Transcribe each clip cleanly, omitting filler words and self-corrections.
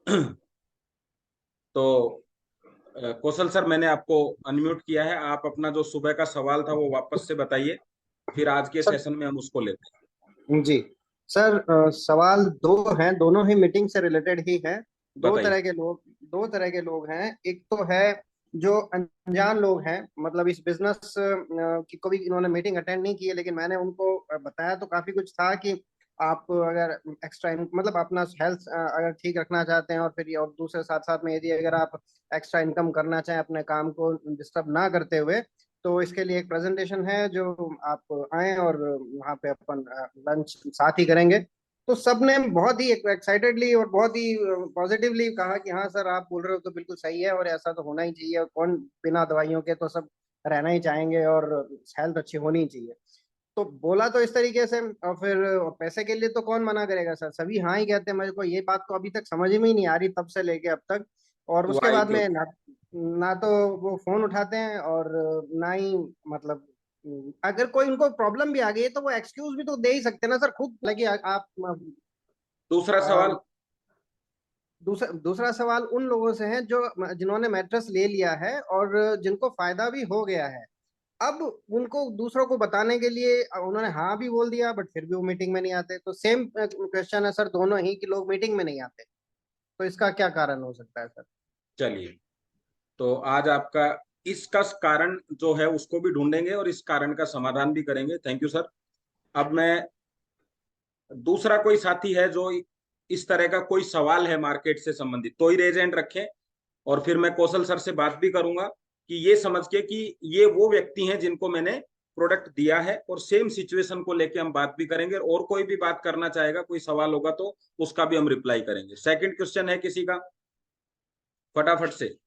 तो कौशल सर, मैंने आपको अनम्यूट किया है। आप अपना जो सुबह का सवाल था वो वापस से बताइए, फिर आज के सर सेशन में हम उसको लेते जी सर, सवाल दो हैं, दोनों ही मीटिंग से रिलेटेड ही हैं। हैं। दो बताइए। तरह के लोग दो तरह के लोग हैं। एक तो है जो अनजान लोग हैं, मतलब इस बिजनेस की कभी इन्होंने मीटिंग अटेंड नहीं की है, लेकिन मैंने उनको बताया तो काफी कुछ था कि आप अगर एक्स्ट्रा मतलब अपना हेल्थ अगर ठीक रखना चाहते हैं, और फिर और दूसरे साथ साथ में यदि अगर आप एक्स्ट्रा इनकम करना चाहें अपने काम को डिस्टर्ब ना करते हुए, तो इसके लिए एक प्रेजेंटेशन है जो आप आए और वहाँ पे अपन लंच साथ ही करेंगे। तो सबने बहुत ही एक्साइटेडली और बहुत ही पॉजिटिवली कहा कि हाँ सर, आप बोल रहे हो तो बिल्कुल सही है और ऐसा तो होना ही चाहिए, और कौन बिना दवाइयों के तो सब रहना ही चाहेंगे, और हेल्थ अच्छी होनी ही चाहिए। तो बोला तो इस तरीके से, और फिर पैसे के लिए तो कौन मना करेगा सर, सभी हाँ ही कहते हैं। मेरे को ये बात तो अभी तक समझ में ही नहीं आ रही, तब से लेके अब तक। और उसके वाई बाद गुड। में ना ना तो वो फोन उठाते हैं, और ना ही मतलब अगर कोई उनको प्रॉब्लम भी आ गई है तो वो एक्सक्यूज भी तो दे ही सकते हैं ना सर खुद, लगे आप। दूसरा अ, सवाल। दूसरा दूसरा सवाल उन लोगों से है जो जिन्होंने मैट्रेस ले लिया है और जिनको फायदा भी हो गया है। अब उनको दूसरों को बताने के लिए उन्होंने हाँ भी बोल दिया, बट फिर भी वो मीटिंग में नहीं आते। तो सेम क्वेश्चन है सर दोनों ही, कि लोग मीटिंग में नहीं आते, तो इसका क्या कारण हो सकता है सर? चलिए, तो आज आपका इसका कारण जो है उसको भी ढूंढेंगे और इस कारण का समाधान भी करेंगे। Thank you sir. अब मैं, दूसरा कोई साथी है जो इस तरह का कोई सवाल है मार्केट से संबंधित, तो ही रेज हैंड रखें, और फिर मैं कौशल सर से बात भी करूंगा कि ये समझ के कि ये वो व्यक्ति हैं जिनको मैंने प्रोडक्ट दिया है, और सेम सिचुएशन को लेके हम बात भी करेंगे, और कोई भी बात करना चाहेगा, कोई सवाल होगा तो उसका भी हम रिप्लाई करेंगे। सेकंड क्वेश्चन है किसी का, फटाफट से।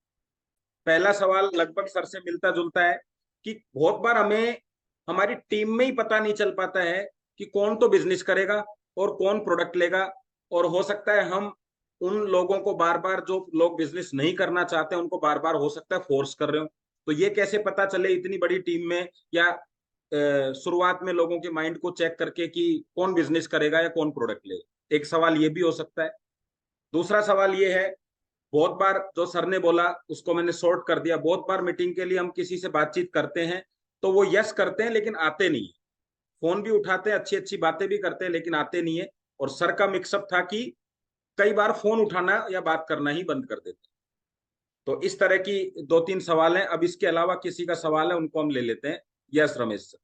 पहला सवाल लगभग सर से मिलता जुलता है कि बहुत बार हमें हमारी टीम में ही पता नहीं चल पाता है कि कौन तो बिजनेस करेगा और कौन प्रोडक्ट लेगा, और हो सकता है हम उन लोगों को बार बार, जो लोग बिजनेस नहीं करना चाहते उनको बार बार हो सकता है फोर्स कर रहे हो। तो ये कैसे पता चले इतनी बड़ी टीम में, या शुरुआत में लोगों के माइंड को चेक करके कि कौन बिजनेस करेगा या कौन प्रोडक्ट लेगा? एक सवाल ये भी हो सकता है। दूसरा सवाल ये है, बहुत बार जो सर ने बोला उसको मैंने शॉर्ट कर दिया, बहुत बार मीटिंग के लिए हम किसी से बातचीत करते हैं तो वो यस करते हैं लेकिन आते नहीं है, फोन भी उठाते हैं, अच्छी अच्छी बातें भी करते हैं, लेकिन आते नहीं है। और सर का मिक्सअप था कि कई बार फोन उठाना या बात करना ही बंद कर देते हैं। तो इस तरह की दो तीन सवाल हैं। अब इसके अलावा किसी का सवाल है उनको हम ले लेते हैं। Yes Ramesh sir.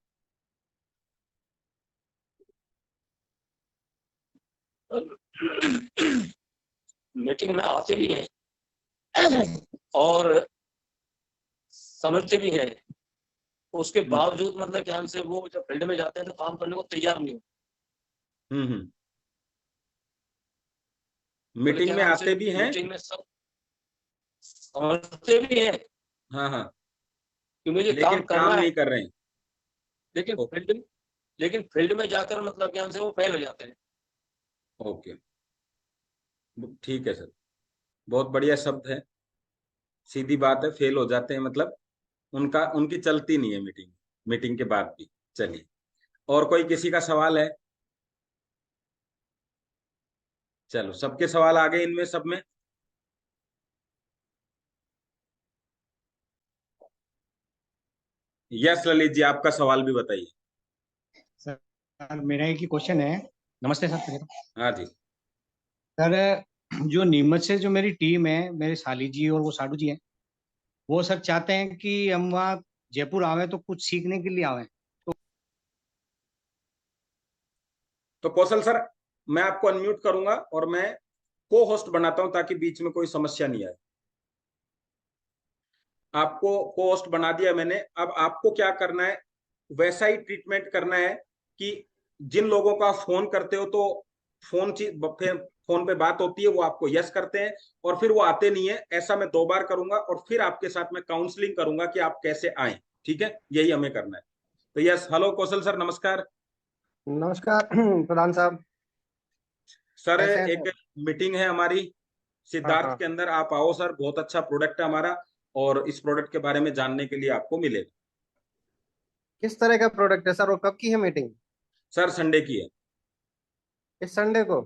मीटिंग में आते भी हैं और समझते भी हैं, उसके बावजूद मतलब कि हमसे वो जब फील्ड में जाते हैं तो काम करने को तैयार नहीं होते। हम्म। बोले मीटिंग क्या में नाम से, आते भी हैं। मीटिंग में सब समझते भी हैं हाँ हाँ। कि मुझे लेकिन काम काम करना है, नहीं कर रहे हैं। लेकिन ओ, फील्ड में जाकर मतलब कि हमसे वो फेल हो जाते हैं। ओके, ठीक है सर। बहुत बढ़िया शब्द है, सीधी बात है, फेल हो जाते हैं मतलब उनका उनकी चलती नहीं है मीटिंग, मीटिंग के बाद भी। चलिए, और कोई किसी का सवाल है? चलो, सबके सवाल आ गए इनमें सब में। यस ललित जी, आपका सवाल भी बताइए। सर मेरा एक ही क्वेश्चन है। नमस्ते सर। हाँ जी। सर, जो नीमच से जो मेरी टीम है, मेरे साली जी और वो साडू जी हैं, वो सर चाहते हैं कि हम वहाँ जयपुर आवे तो कुछ सीखने के लिए आवे। तो कौशल सर, मैं आपको अनम्यूट करूंगा और मैं को होस्ट बनाता हूं ताकि बीच में कोई समस्या नहीं आए। आपको को होस्ट बना दिया मैंने। अब आपको क्या करना है, वैसा ही ट्रीटमेंट करना है कि जिन लोगों का फोन करते हो तो फोन चीज, फोन पे बात होती है वो आपको यस करते हैं, और फिर वो आते नहीं है, ऐसा मैं 2 बार करूंगा, और फिर आपके साथ मैं काउंसलिंग करूंगा कि आप कैसे आए। ठीक है, यही हमें करना है। तो यस, हेलो कौशल सर, नमस्कार। नमस्कार प्रधान साहब, सर, कैसे हैं एक सर? मीटिंग है हमारी हाँ सिद्धार्थ हाँ। के अंदर, आप आओ सर, बहुत अच्छा प्रोडक्ट है हमारा, और इस प्रोडक्ट के बारे में जानने के लिए आपको मिलेगा। किस तरह का प्रोडक्ट है सर, और कब की है मीटिंग? सर, संडे की है। इस संडे को?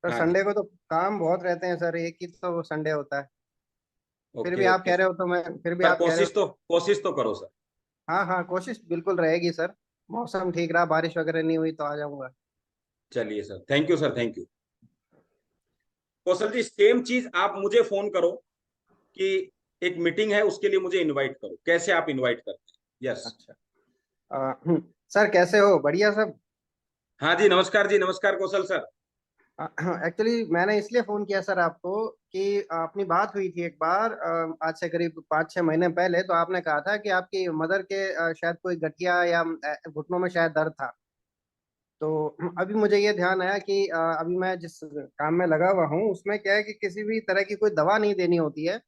सर हाँ जी। संडे को तो काम बहुत रहते हैं सर, एक ही तो संडे होता है। फिर भी ओके आप ओके कह रहे सर। हो तो मैं, फिर भी सर आप कह रहे हो। कोशिश तो करो सर। हाँ हाँ, कोशिश बिल्कुल रहेगी सर। मौसम ठीक रहा, बारिश वगैरह नहीं हुई तो आ जाऊंगा। चलिए sir, thank you sir, thank you. Kaushal ji, same चीज आप मुझे फोन करो कि एक मीटिंग है, उसके लिए मुझे इनवाइट करो। कैसे आप इनवाइट करते हैं? यस। अच्छा। सर कैसे हो, बढ़िया सब। हाँ जी, नमस्कार जी, नमस्कार कौशल सर। एक्चुअली मैंने इसलिए फोन किया सर आपको कि अपनी बात हुई थी एक बार, आज से करीब 5-6 महीने पहले। तो आपने कहा था कि आपकी मदर के शायद कोई गठिया या घुटनों में शायद दर्द था। तो अभी मुझे ये ध्यान आया कि अभी मैं जिस काम में लगा हुआ हूँ उसमें क्या है कि किसी भी तरह की कोई दवा नहीं देनी होती है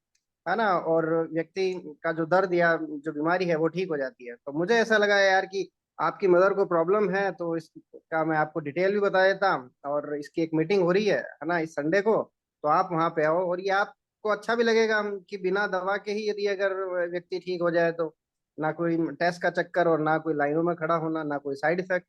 ना, और व्यक्ति का जो दर्द या जो बीमारी है वो ठीक हो जाती है। तो मुझे ऐसा लगा यार कि आपकी मदर को प्रॉब्लम है, तो इसका मैं आपको डिटेल भी बता देता। और इसकी एक मीटिंग हो रही है ना, इस संडे को। तो आप वहाँ पे आओ, और ये आपको अच्छा भी लगेगा कि बिना दवा के ही यदि अगर व्यक्ति ठीक हो जाए तो ना कोई टेस्ट का चक्कर, और ना कोई लाइनों में खड़ा होना, ना कोई साइड इफेक्ट।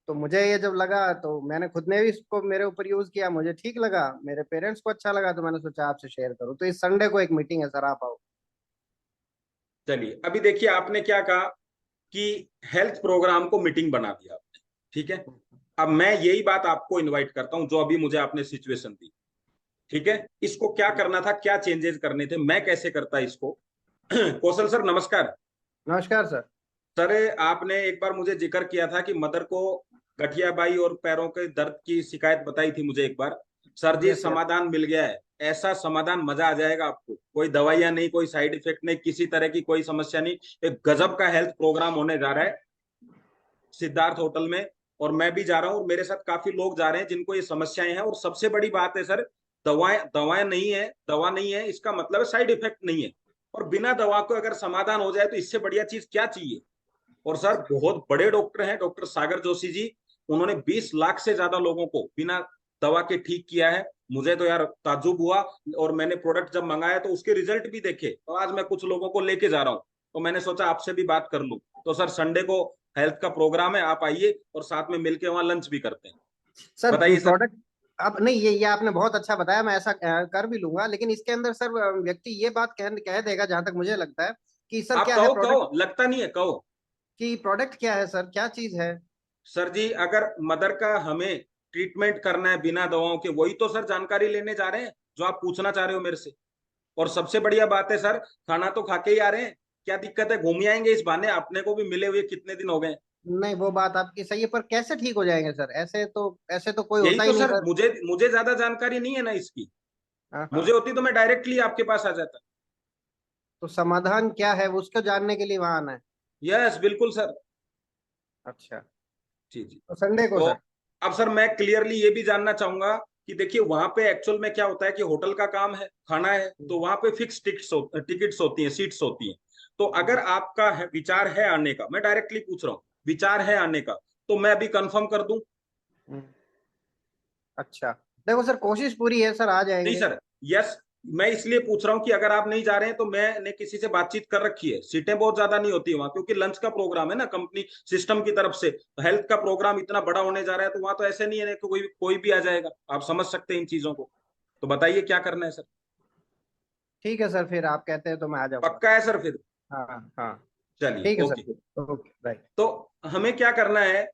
तो मुझे ये जब लगा तो मैंने खुद ने भी इसको मेरे ऊपर यूज किया, मुझे ठीक लगा, मेरे पेरेंट्स को अच्छा लगा, तो मैंने सोचा आपसे शेयर करूं। तो इस संडे को एक मीटिंग है सर, आप आओ। चलिए, अभी देखिए आपने क्या कहा कि हेल्थ प्रोग्राम को मीटिंग बना दिया आपने, ठीक है। अब मैं यही बात आपको इनवाइट करता हूं जो अभी मुझे आपने सिचुएशन दी, ठीक है। इसको क्या करना था, क्या चेंजेस करने थे, मैं कैसे करता इसको। कौशल सर नमस्कार। नमस्कार सर। सर, आपने एक बार मुझे जिक्र किया था कि मदर को गठियाबाई और पैरों के दर्द की शिकायत बताई थी मुझे एक बार। सर जी, यस यस। समाधान मिल गया है। ऐसा समाधान, मजा आ जाएगा आपको। कोई दवाइयां नहीं, कोई साइड इफेक्ट नहीं, किसी तरह की कोई समस्या नहीं। एक गजब का हेल्थ प्रोग्राम होने जा रहा है सिद्धार्थ होटल में। और मैं भी जा रहा हूँ, और मेरे साथ काफी लोग जा रहे हैं जिनको ये समस्याएं हैं। और सबसे बड़ी बात है सर, दवाएं दवाएं नहीं है, दवा नहीं है इसका मतलब है साइड इफेक्ट नहीं है। और बिना दवा को अगर समाधान हो जाए तो इससे बढ़िया चीज क्या चाहिए। और सर, बहुत बड़े डॉक्टर हैं, डॉक्टर सागर जोशी जी। उन्होंने 20 लाख से ज्यादा लोगों को बिना दवा के ठीक किया है। मुझे तो यार ताज्जुब हुआ। और मैंने प्रोडक्ट जब मंगाया तो उसके रिजल्ट भी देखे, तो आज मैं कुछ लोगों को लेके जा रहा हूँ। तो मैंने सोचा आपसे भी बात कर लूं। तो सर, संडे को हेल्थ का प्रोग्राम है, आप आइए और साथ में मिलके वहां लंच भी करते हैं। सर बताइए सर। प्रोडक्ट, अब नहीं, ये आपने बहुत अच्छा बताया, मैं ऐसा कर भी लूंगा। लेकिन इसके अंदर सर व्यक्ति ये बात कह देगा जहां तक मुझे लगता है कि सर आप क्या है कहो प्रोडक्ट, कहो, लगता नहीं है, कहो। की प्रोडक्ट क्या है सर, क्या चीज है। सर जी, अगर मदर का हमें ट्रीटमेंट करना है बिना दवाओं के, वही तो सर जानकारी लेने जा रहे हैं जो आप पूछना चाह रहे हो मेरे से। और सबसे बढ़िया बात है सर, खाना तो खा के ही आ रहे हैं। क्या दिक्कत है, घूम ही आएंगे इस बहाने, अपने को भी मिले हुए कितने दिन हो गए। नहीं वो बात आपकी सही है, पर कैसे ठीक हो जाएंगे सर, ऐसे तो कोई यही होता तो ही नहीं सर, सर। मुझे मुझे ज्यादा जानकारी नहीं है ना इसकी। हाँ मुझे हाँ। होती तो मैं डायरेक्टली आपके पास आ जाता। तो समाधान क्या है वो उसको जानने के लिए वहां आना है। यस, बिल्कुल सर। अच्छा। जी जी। तो संडे को तो सर। अब सर, मैं क्लियरली ये भी जानना चाहूंगा कि देखिए, वहां पे एक्चुअल में क्या होता है कि होटल का काम है, खाना है, तो वहां पे फिक्स टिकट्स होती हैं, सीट्स होती हैं। तो अगर आपका विचार है आने का, मैं डायरेक्टली पूछ रहा हूँ, विचार है आने का, तो मैं अभी कंफर्म कर दूं। हम्म, अच्छा। देखो सर, कोशिश पूरी है सर, आ नहीं जाएंगे। सर। यस। मैं इसलिए पूछ रहा हूँ कि अगर आप नहीं जा रहे हैं तो मैंने किसी से बातचीत कर रखी है, सीटें बहुत ज्यादा नहीं होती वहां, क्योंकि लंच का प्रोग्राम है ना कंपनी सिस्टम की तरफ से। हेल्थ का प्रोग्राम इतना बड़ा होने जा रहा है, तो वहां तो ऐसे नहीं है कि कोई कोई भी आ जाएगा। आप समझ सकते हैं इन चीजों को। तो बताइए क्या करना है सर। ठीक है सर, फिर आप कहते हैं तो मैं आ जाऊंगा। पक्का है सर फिर? हाँ हाँ। चलिए, ठीक है सर, ओके। फिर ओके राइट। तो हमें क्या करना है,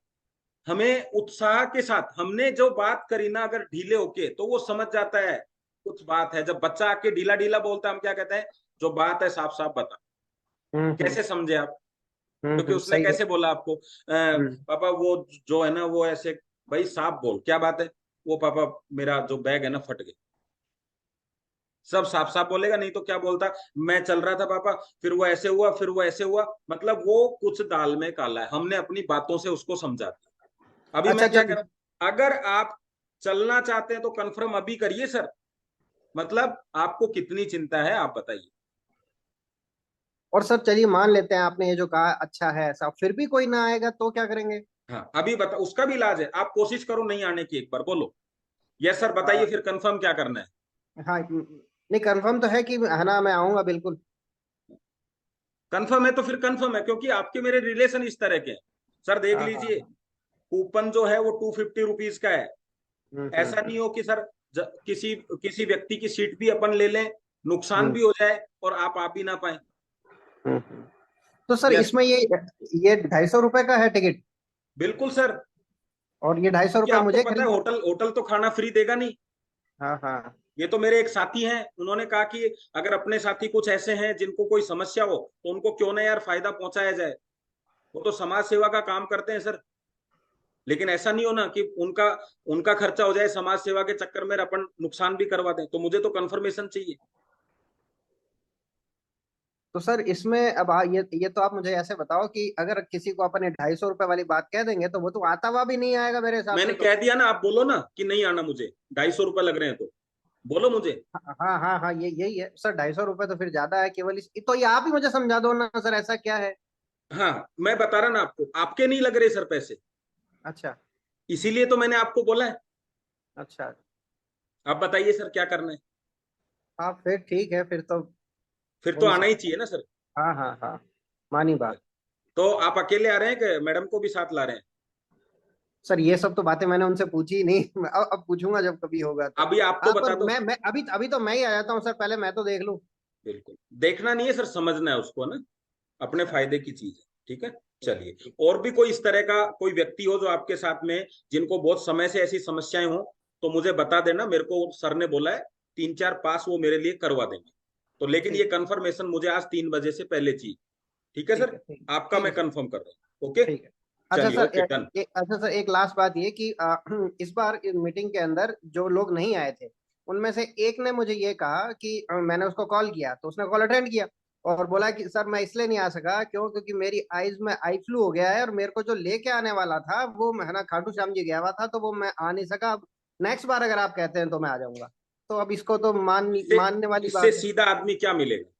हमें उत्साह के साथ, हमने जो बात करी ना, अगर ढीले होके तो वो समझ जाता है कुछ बात है। जब बच्चा आके ढीला ढीला बोलता है, हम क्या कहते हैं, जो बात है साफ साफ बता। हम्म। कैसे समझे आप? क्योंकि उसने सही है। कैसे बोला आपको, हम्म। पापा वो जो है ना वो ऐसे, भाई साफ बोल क्या बात है। वो पापा, मेरा जो बैग है ना फट गया। सब साफ साफ बोलेगा, नहीं तो क्या बोलता, मैं चल रहा था पापा, फिर वो ऐसे हुआ, फिर वो ऐसे हुआ। मतलब वो कुछ दाल में काला है, हमने अपनी बातों से उसको समझा दिया। अभी अच्छा मैं क्या चल। करूं, अगर आप चलना चाहते हैं तो कंफर्म अभी करिए सर। मतलब आपको कितनी चिंता है, आप बताइए। और सर चलिए मान लेते हैं आपने ये जो कहा अच्छा है ऐसा, फिर भी कोई ना आएगा तो क्या करेंगे। हाँ, अभी बता, उसका भी इलाज है। आप कोशिश करो नहीं आने की, एक बार बोलो। यस सर, बताइए आ, फिर कंफर्म क्या करना है। हाँ, नहीं कंफर्म तो है कि है ना, मैं आऊंगा बिल्कुल। कंफर्म है तो फिर कंफर्म है, क्योंकि आपके मेरे रिलेशन इस तरह के हैं। सर देख हाँ हाँ लीजिए, हाँ। कूपन जो है वो 250 रुपीज का है। ऐसा नहीं हो कि सर किसी किसी व्यक्ति की सीट भी अपन ले लें, नुकसान भी हो जाए और आप आ भी ना पाए। तो सर यस, इसमें ये 250 रुपए का है टिकट, बिल्कुल सर। और ये 250 क्योंकि रुपए आपको मुझे पता है खरीद। होटल होटल तो खाना फ्री देगा नहीं। हाँ हाँ। ये तो मेरे एक साथी हैं, उन्होंने कहा कि अगर अपने साथी कुछ ऐसे हैं जिनको कोई समस्या हो तो उनको क्यों ना यार फायदा पहुंचाया जाए। वो तो समाज सेवा का काम करते हैं सर। लेकिन ऐसा नहीं हो ना कि उनका उनका खर्चा हो जाए समाज सेवा के चक्कर में, अपन नुकसान भी करवा दें। तो मुझे तो कंफर्मेशन चाहिए। तो सर इसमें अब ये तो आप मुझे ऐसे बताओ कि अगर किसी को अपन 250 रुपए वाली बात कह देंगे तो वो तो आता हुआ भी नहीं आएगा मेरे हिसाब मैंने से तो। कह दिया ना, आप बोलो ना कि नहीं आना, मुझे 250 रुपये लग रहे हैं तो बोलो मुझे। हाँ हाँ हाँ, ये यही है सर, 250 रुपए तो फिर ज्यादा है केवल इस, तो ये आप ही मुझे समझा दो ना सर, ऐसा क्या है। हाँ, मैं बता रहा ना आपको, आपके नहीं लग रहे सर पैसे, अच्छा इसीलिए तो मैंने आपको बोला है। अच्छा। आप बताइए सर क्या करना है। हाँ फिर ठीक है, फिर तो फिर हो तो ही आना ही सकता चाहिए ना सर। है। हाँ हाँ हाँ, मानी बात। तो आप अकेले आ रहे हैं कि मैडम को भी साथ ला रहे हैं? सर ये सब तो बातें मैंने उनसे पूछी ही नहीं, मैं अब पूछूंगा जब कभी होगा तो। अभी आप तो हाँ बता पर दो। मैं अभी अभी तो मैं ही आ जाता हूँ सर, पहले मैं तो देख लूँ। बिल्कुल, देखना नहीं है सर, समझना है उसको ना, अपने अच्छा फायदे की चीज है। ठीक है, ठीक चलिए। ठीक। और भी कोई इस तरह का कोई व्यक्ति हो जो आपके साथ में, जिनको बहुत समय से ऐसी समस्याएं हो, तो मुझे बता देना। मेरे को सर ने बोला है 3-4 पास वो मेरे लिए करवा देंगे। तो लेकिन ये ठीक कंफर्मेशन मुझे आज 3 बजे से पहले चाहिए। ठीक है ठीक सर, है ठीक आपका ठीक है मैं सर। कंफर्म कर रहा हूँ। ओके, ठीक है। अच्छा चलिए, सर ओके, डन। अच्छा सर, एक लास्ट बात ये कि इस बार मीटिंग के अंदर जो लोग नहीं आए थे उनमें से एक ने मुझे ये कहा कि मैंने उसको कॉल किया तो उसने कॉल अटेंड किया और बोला कि सर मैं इसलिए नहीं आ सका क्योंकि मेरी आईज में आई फ्लू हो गया है, और मेरे को जो लेके आने वाला था वो है ना खाटू श्याम जी गया हुआ था, तो वो मैं आ नहीं सका। अब नेक्स्ट बार अगर आप कहते हैं तो मैं आ जाऊंगा। तो अब इसको तो इससे मानने वाली इससे बात है। सीधा आदमी क्या मिलेगा?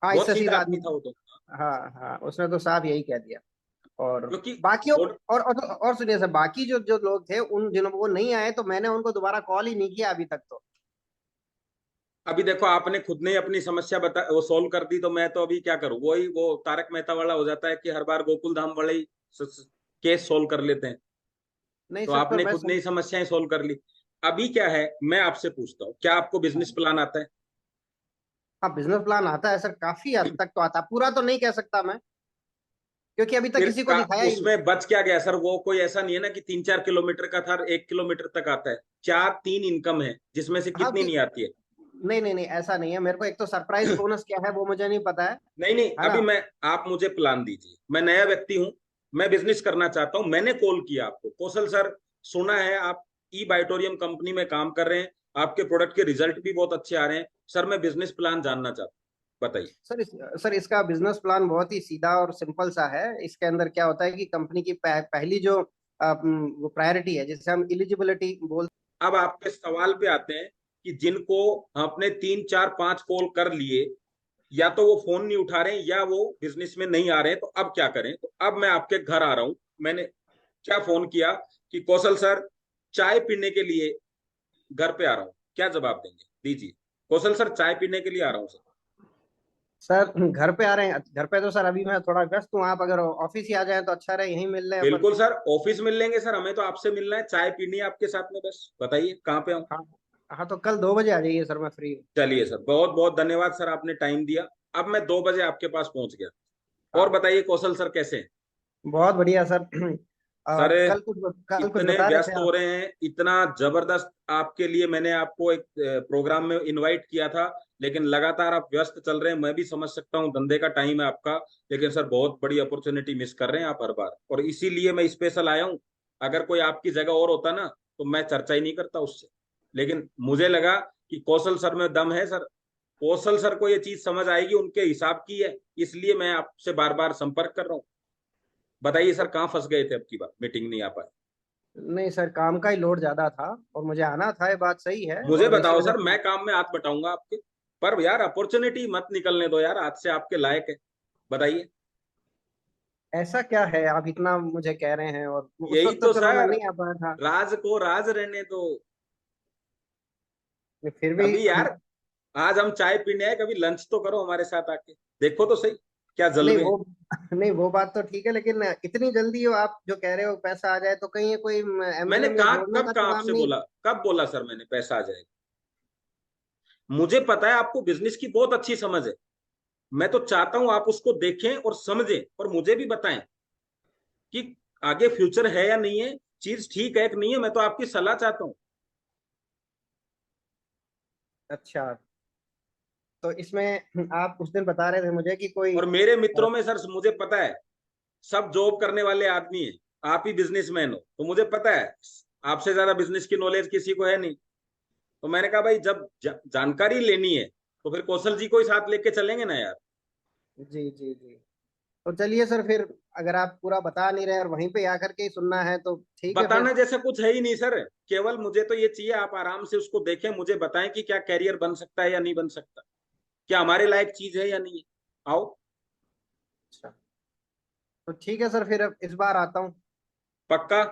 हाँ बहुत इससे सीधा सीधा आदमी आदमी। था वो तो। हाँ हाँ, उसने तो साफ यही कह दिया। और क्योंकि बाकियों बोर्ड, और सुनिए सर, बाकी जो जो लोग थे उन जिन्हों वो नहीं आए तो मैंने उनको दोबारा कॉल ही नहीं किया अभी तक तो। अभी देखो आपने खुद ने अपनी समस्या बता वो सॉल्व कर दी, तो मैं तो अभी क्या करूं? वही वो तारक मेहता वाला हो जाता है कि हर बार गोकुल धाम वाले ही केस सॉल्व कर लेते हैं। नहीं तो सर पर आपने खुद ने ही समस्याएं सॉल्व कर ली। अभी क्या है, मैं आपसे पूछता हूँ, क्या आपको बिजनेस प्लान आता है? हाँ बिजनेस प्लान आता है सर, काफी हद तक तो आता है, पूरा तो नहीं कह सकता मैं क्योंकि अभी तक फिर किसी को दिखाया ही नहीं। उसमें बच क्या गया सर? वो कोई ऐसा नहीं है ना कि 3-4 किलोमीटर का था, 1 किलोमीटर तक आता है। 4-3 इनकम है जिसमें से हाँ कितनी कि नहीं आती है? नहीं नहीं नहीं, ऐसा नहीं है, मेरे को एक तो सरप्राइज बोनस क्या है वो मुझे नहीं पता नहीं नहीं, है अभी ना। मैं, आप मुझे प्लान दीजिए। मैं नया व्यक्ति हूँ, मैं बिजनेस करना चाहता हूँ। मैंने कॉल किया आपको, कौशल सर, सुना है आप ई बाइटोरियम कंपनी में काम कर रहे हैं, आपके प्रोडक्ट के रिजल्ट भी बहुत अच्छे आ रहे हैं। सर मैं बिजनेस प्लान जानना चाहता हूँ, बताइए। सर इसका बिजनेस प्लान बहुत ही सीधा और सिंपल सा है। इसके अंदर क्या होता है कि कंपनी की पहली जो वो प्रायोरिटी है जिसे हम इलिजिबिलिटी बोल। अब आपके सवाल पे आते हैं कि जिनको आपने 3-4-5 कॉल कर लिए, या तो वो फोन नहीं उठा रहे हैं या वो बिजनेस में नहीं आ रहे हैं, तो अब क्या करें? तो अब मैं आपके घर आ रहा हूं। मैंने क्या फोन किया कि कौशल सर चाय पीने के लिए घर पे आ रहा हूँ, क्या जवाब देंगे? दीजिए। कौशल सर चाय पीने के लिए आ रहा हूँ सर। सर घर पे आ रहे हैं? घर पे तो सर अभी मैं थोड़ा व्यस्त हूँ, आप अगर ऑफिस ही आ जाएं तो अच्छा रहे, यहीं मिल लें अपन। बिल्कुल सर, ऑफिस मिल लेंगे सर, हमें तो आपसे मिलना है, चाय पीनी है आपके साथ में, बस बताइए कहाँ पे आऊँ। हाँ हाँ, तो कल 2 बजे आ जाइए सर, मैं फ्री हूँ। चलिए सर, बहुत बहुत धन्यवाद सर, आपने टाइम दिया। अब मैं 2 बजे आपके पास पहुंच गया। और हाँ बताइए कौशल सर कैसे हैं? बहुत बढ़िया सर। सर कल कुछ इतने बता रहे थे व्यस्त हो आप। रहे हैं, इतना जबरदस्त आपके लिए मैंने आपको एक प्रोग्राम में इनवाइट किया था, लेकिन लगातार आप व्यस्त चल रहे हैं। मैं भी समझ सकता हूँ, धंधे का टाइम है आपका, लेकिन सर बहुत बड़ी अपॉर्चुनिटी मिस कर रहे हैं आप हर बार, और इसीलिए मैं स्पेशल आया हूँ। अगर कोई आपकी जगह और होता ना तो मैं चर्चा ही नहीं करता उससे, लेकिन मुझे लगा कि कौशल सर में दम है सर। कौशल सर को ये चीज समझ आएगी, उनके हिसाब की है, इसलिए मैं आपसे बार बार संपर्क कर रहा हूँ। बताइए सर कहाँ फंस गए थे अब की बार, मीटिंग नहीं आ पाए? नहीं सर, काम का ही लोड ज्यादा था और मुझे आना था, ये बात सही है, मुझे और इसी बताओ वजह सर, से। मैं काम में हाथ बटाऊंगा आपके, पर यार अपॉर्चुनिटी मत निकलने दो यार हाथ से, आपके लायक है। बताइए। ऐसा क्या है आप इतना मुझे कह रहे हैं, और उस यही वक्त तो तो चलो मैं सर, नहीं आ पाया था। राज को राज रहने दो। फिर भी कभी यार, आज हम चाय पीने आए, कभी लंच तो करो हमारे साथ आके, देखो तो सही क्या नहीं जलवे? वो नहीं वो बात तो ठीक है, लेकिन इतनी जल्दी हो आप जो कह रहे हो पैसा आ जाए, तो कहीं ये कोई मैंने एमएलए में कहा, जोड़ने कब का कहा तो काम आपसे नहीं। बोला? कब बोला सर मैंने पैसा आ जाएगा? मुझे पता है आपको बिजनेस की बहुत अच्छी समझ है। मैं तो चाहता हूं आप उसको देखें और समझें और मुझे भी बताएं कि आगे फ्यूचर है या नहीं है, चीज ठीक है कि नहीं है। मैं तो आपकी सलाह चाहता हूं। अच्छा, तो इसमें आप उस दिन बता रहे थे मुझे कि कोई और मेरे मित्रों में सर मुझे पता है सब जॉब करने वाले आदमी हैं। आप ही बिजनेसमैन हो तो मुझे पता है आपसे ज्यादा बिजनेस की नॉलेज किसी को है नहीं। तो मैंने कहा भाई जब जानकारी लेनी है तो फिर कौशल जी को ही साथ लेके चलेंगे ना यार। जी जी जी, तो चलिए सर फिर, अगर आप पूरा बता नहीं रहे और वहीं पे आकर के ही सुनना है तो ठीक है फिर। बताना जैसा कुछ है ही नहीं सर। केवल मुझे तो ये चाहिए आप आराम से उसको देखें, मुझे बताएं कि क्या कैरियर बन सकता है या नहीं बन सकता, क्या हमारे लायक चीज है या नहीं है। आओ। अच्छा, तो ठीक है सर, फिर अब इस बार आता हूँ। पक्का?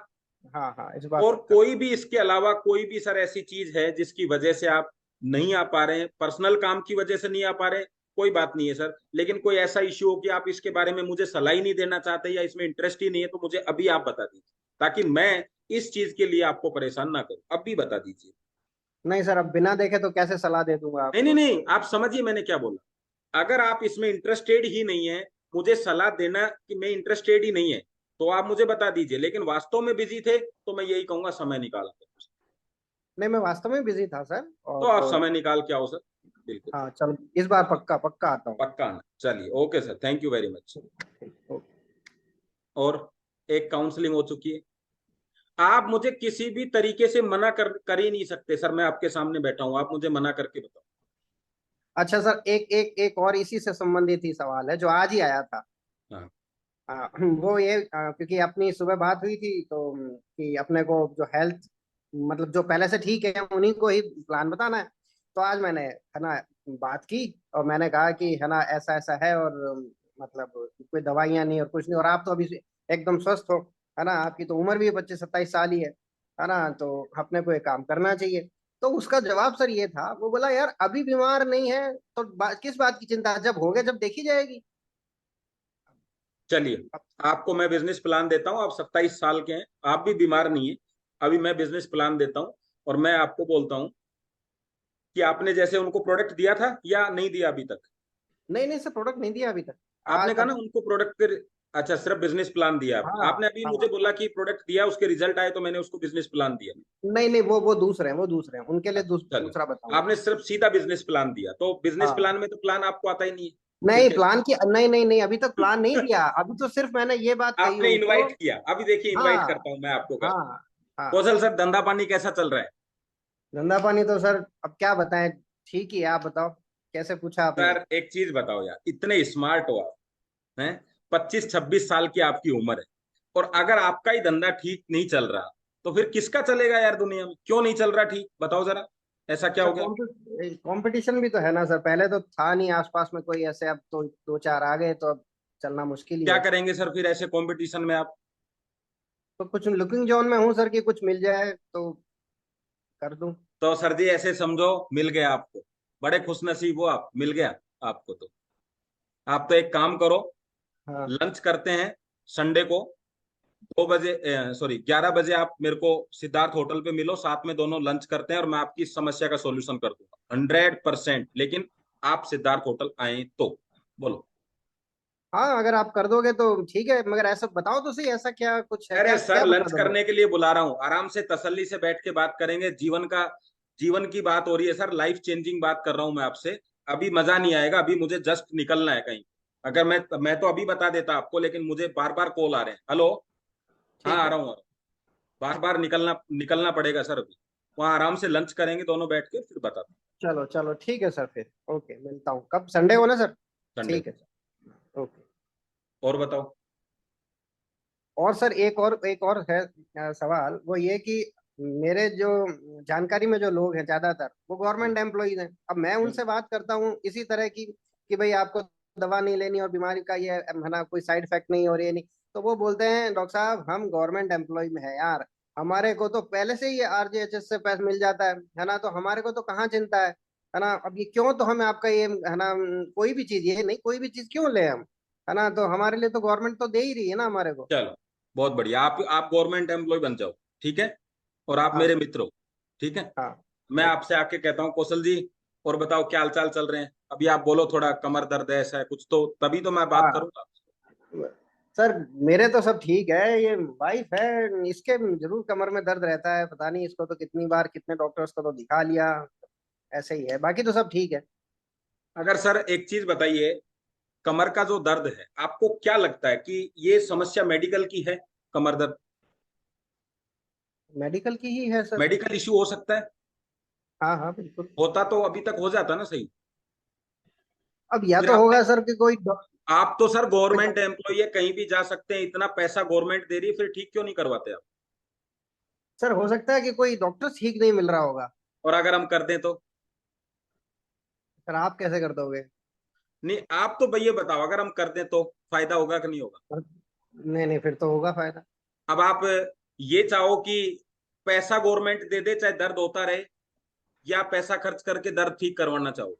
हाँ हाँ, इस बार और पक्का। कोई भी इसके अलावा कोई भी सर ऐसी चीज है जिसकी वजह से आप नहीं आ पा रहे हैं, पर्सनल काम की वजह से नहीं आ पा रहे हैं, कोई बात नहीं है सर। लेकिन कोई ऐसा इश्यू हो कि आप इसके बारे में मुझे सलाह ही नहीं देना चाहते या इसमें इंटरेस्ट ही नहीं है, तो मुझे अभी आप बता दीजिए ताकि मैं इस चीज के लिए आपको परेशान ना करूं। अभी बता दीजिए। नहीं सर, अब बिना देखे तो कैसे सलाह दे दूंगा नहीं नहीं आपको, नहीं, तो आप समझिए मैंने क्या बोला। अगर आप इसमें इंटरेस्टेड ही नहीं है, मुझे सलाह देना कि मैं इंटरेस्टेड ही नहीं है, तो आप मुझे बता दीजिए। लेकिन वास्तव में बिजी थे तो मैं यही कहूंगा समय निकाला करो। नहीं मैं वास्तव में बिजी था सर, तो आप और समय निकाल के आओ सर। बिल्कुल। हाँ चलो, इस बार पक्का पक्का आता हूँ। पक्का आना। चलिए okay sir, thank you very much. ठीक, ओके। और एक काउंसलिंग हो चुकी है। आप मुझे किसी भी तरीके से मना कर ही नहीं सकते सर। मैं आपके सामने बैठा हूं, आप मुझे मना करके बताओ। अच्छा सर, एक एक एक और इसी से संबंधित ही सवाल है जो आज ही आया था। हाँ। वो ये क्योंकि अपनी सुबह बात हुई थी तो कि अपने को जो हेल्थ, मतलब जो पहले से ठीक है उन्हीं को ही प्लान बताना है। तो आज मैंने है ना बात की, और मैंने कहा कि है ना ऐसा ऐसा है, और मतलब कोई दवाइयाँ नहीं और कुछ नहीं, और आप तो अभी से एकदम स्वस्थ हो, है ना, आपकी तो उम्र भी 25-27 साल ही है ना, तो अपने को ये काम करना चाहिए। तो उसका जवाब सर ये था, वो बोला यार अभी बीमार नहीं है तो किस बात की चिंता, जब हो गया जब देखी जाएगी। चलिए, आपको मैं बिजनेस प्लान देता हूं। आप 27 साल के हैं, आप भी बीमार नहीं है। अभी मैं बिजनेस प्लान देता हूं और मैं आपको बोलता हूं कि आपने जैसे उनको प्रोडक्ट दिया था या नहीं दिया अभी तक? नहीं नहीं सर, प्रोडक्ट नहीं दिया अभी तक। आज आपने कहा ना अब उनको प्रोडक्ट के। अच्छा, सिर्फ बिजनेस प्लान दिया आपने। हाँ आपने अभी मुझे हाँ, बोला कि प्रोडक्ट दिया, उसके रिजल्ट आए तो मैंने उसको बिजनेस प्लान दिया। नहीं नहीं वो दूसरे हैं, वो दूसरे हैं, उनके लिए अच्छा चलिए, दूसरा बताऊंगा। आपने सिर्फ सीधा बिजनेस प्लान दिया तो बिजनेस हाँ, प्लान में तो प्लान आपको आता ही नहीं है। फिर नहीं कैसे? प्लान किया, नहीं नहीं नहीं, अभी तक प्लान नहीं दिया, अभी तो सिर्फ मैंने ये बात कही आपने उनको। इनवाइट किया। अभी देखिए इनवाइट हाँ करता हूं मैं आपको घर। हाँ हाँ। कौशल सर, धंधा पानी कैसा चल रहा है? धंधा पानी तो सर अब क्या बताएं, ठीक ही है, आप बताओ, कैसे पूछा आपने। सर एक चीज बताओ यार, इतने स्मार्ट हो आप हैं, 25-26 साल की आपकी उम्र है, और अगर आपका ही धंधा ठीक नहीं चल रहा तो फिर किसका चलेगा यार दुनिया में? क्यों नहीं चल रहा ठीक, बताओ जरा। ऐसा क्या सर हो गया? कंपटीशन भी तो है ना सर, पहले तो था नहीं आसपास में कोई ऐसे, अब तो दो चार आ गए, तो अब चलना मुश्किल ही क्या है। करेंगे सर फिर ऐसे कंपटीशन में आप? तो कुछ लुकिंग जोन में हूँ सर, कि कुछ मिल जाए तो कर दूं। तो सर जी ऐसे समझो, मिल गया आपको। बड़े खुशनसीब हो आप, मिल गया आपको तो। आप तो एक काम करो, हाँ लंच करते हैं संडे को। 2 बजे, सॉरी 11 बजे आप मेरे को सिद्धार्थ होटल पे मिलो, साथ में दोनों लंच करते हैं और मैं आपकी इस समस्या का सॉल्यूशन कर दूंगा 100%। लेकिन आप सिद्धार्थ होटल आए तो। बोलो। हाँ, अगर आप कर दोगे तो ठीक है, मगर ऐसा बताओ तो सही, ऐसा क्या कुछ है, अरे क्या सर क्या बता लंच दोगे। करने के लिए बुला रहा हूँ, आराम से तसल्ली से बैठ के बात करेंगे। जीवन की बात हो रही है सर, लाइफ चेंजिंग बात कर रहा हूँ मैं आपसे। अभी मजा नहीं आएगा, अभी मुझे जस्ट निकलना है कहीं। अगर मैं तो अभी बता देता आपको, लेकिन मुझे बार बार कॉल आ रहे हैं। हेलो। हाँ ठीक आ है, रहा हूँ। बार बार निकलना निकलना पड़ेगा सर अभी। वहाँ आराम से लंच करेंगे दोनों बैठ के, फिर बताता चलो चलो ठीक है सर, फिर ओके, मिलता हूँ कब, संडे हो ना सर। हूँ संडे ठीक है को। Sir, okay. और बताओ। और सर एक और है सवाल, वो ये कि मेरे जो जानकारी में जो लोग हैं ज्यादातर वो गवर्नमेंट एम्प्लॉइज हैं। अब मैं हम्म। उनसे बात करता हूँ इसी तरह की कि भाई आपको दवा नहीं लेनी और बीमारी का ये है ना कोई साइड इफेक्ट नहीं हो रही है, नहीं, तो वो बोलते हैं डॉक्टर साहब हम गवर्नमेंट एम्प्लॉय में है यार, हमारे को तो पहले से ही आरजीएचएस से पैसा मिल जाता है ना, तो हमारे को तो कहाँ चिंता है ना, अब ये क्यों, तो हमें आपका ये है ना कोई भी चीज, ये नहीं कोई भी चीज क्यों ले हम। है ना, तो हमारे लिए तो गवर्नमेंट तो दे ही रही है ना हमारे को। चलो बहुत बढ़िया, आप गवर्नमेंट एम्प्लॉय बन जाओ, ठीक है, और आप हाँ मेरे सर। मित्र हो, ठीक है। हाँ। मैं आपसे आके कहता हूँ कौशल जी, और बताओ क्या हाल चाल चल रहे हैं। अभी आप बोलो, थोड़ा कमर दर्द है ऐसा है कुछ, तो तभी तो मैं बात हाँ करूंगा। सर, मेरे तो सब ठीक है, ये वाइफ है, इसके जरूर कमर में दर्द रहता है, पता नहीं इसको तो कितनी बार कितने डॉक्टर्स को तो दिखा लिया, ऐसे ही है, बाकी तो सब ठीक है। अगर सर एक चीज बताइए, कमर का जो दर्द है आपको क्या लगता है कि ये समस्या मेडिकल की है? कमर दर्द मेडिकल की ही है सर। मेडिकल इश्यू हो सकता है? हाँ हाँ बिल्कुल। होता तो अभी तक हो जाता ना सही। अब या फिर तो आपने, होगा सर कि कोई आप तो सर कोई गवर्नमेंट एम्प्लॉय है, कहीं भी जा सकते हैं, इतना पैसा गवर्नमेंट दे रही है, फिर ठीक क्यों नहीं करवाते आप? सर हो सकता है कि कोई डॉक्टर ठीक नहीं मिल रहा होगा। और अगर हम कर दें तो? सर आप कैसे कर दोगे? नहीं, आप तो भैया बताओ, अगर हम कर दें तो फायदा होगा कि नहीं होगा? नहीं नहीं, फिर तो होगा फायदा। अब आप ये चाहो कि पैसा गवर्नमेंट दे दे चाहे दर्द होता रहे, या पैसा खर्च करके दर्द ठीक करवाना चाहो?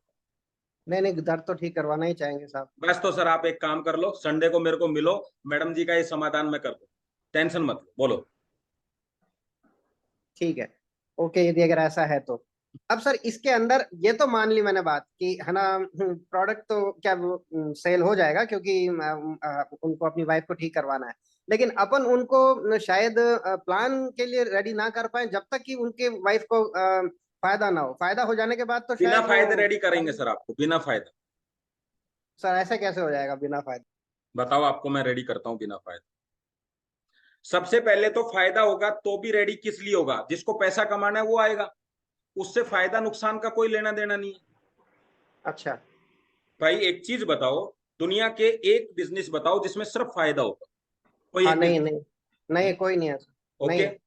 नहीं नहीं, दर्द तो ठीक करवाना ही चाहेंगे साहब। बस तो सर आप एक काम कर लो, संडे को मेरे को मिलो, मैडम जी का ये समाधान मैं कर दूं, टेंशन मत लो, बोलो। ठीक है। ओके, यदि अगर ऐसा है तो अब सर इसके अंदर ये तो मान ली मैंने बात कि है ना, प्रोडक्ट तो क्या वो सेल हो जाएगा, क्योंकि उनको अपनी वाइफ को ठीक करवाना है। लेकिन अपन उनको शायद प्लान के लिए रेडी ना कर पाए जब तक कि उनके वाइफ को फायदा ना हो, फायदा हो जाने के बाद तो बिना शायद वो। फायदे रेडी करेंगे सर आपको, बिना फायदा। सर ऐसा कैसे हो जाएगा बिना फायदा? बताओ, आपको मैं रेडी करता हूँ बिना फायदा। सबसे पहले तो फायदा होगा तो भी रेडी किस लिए होगा? जिसको पैसा कमाना है वो आएगा, उससे फायदा नुकसान का कोई लेना देना नहीं है। अच्छा। भाई एक चीज बताओ, दुनिया के एक बिजनेस बताओ जिसमें सिर्फ फायदा होगा, कोई हाँ एक नहीं बिजनेस। नहीं, नहीं कोई नहीं है सर। नहीं ओके, है।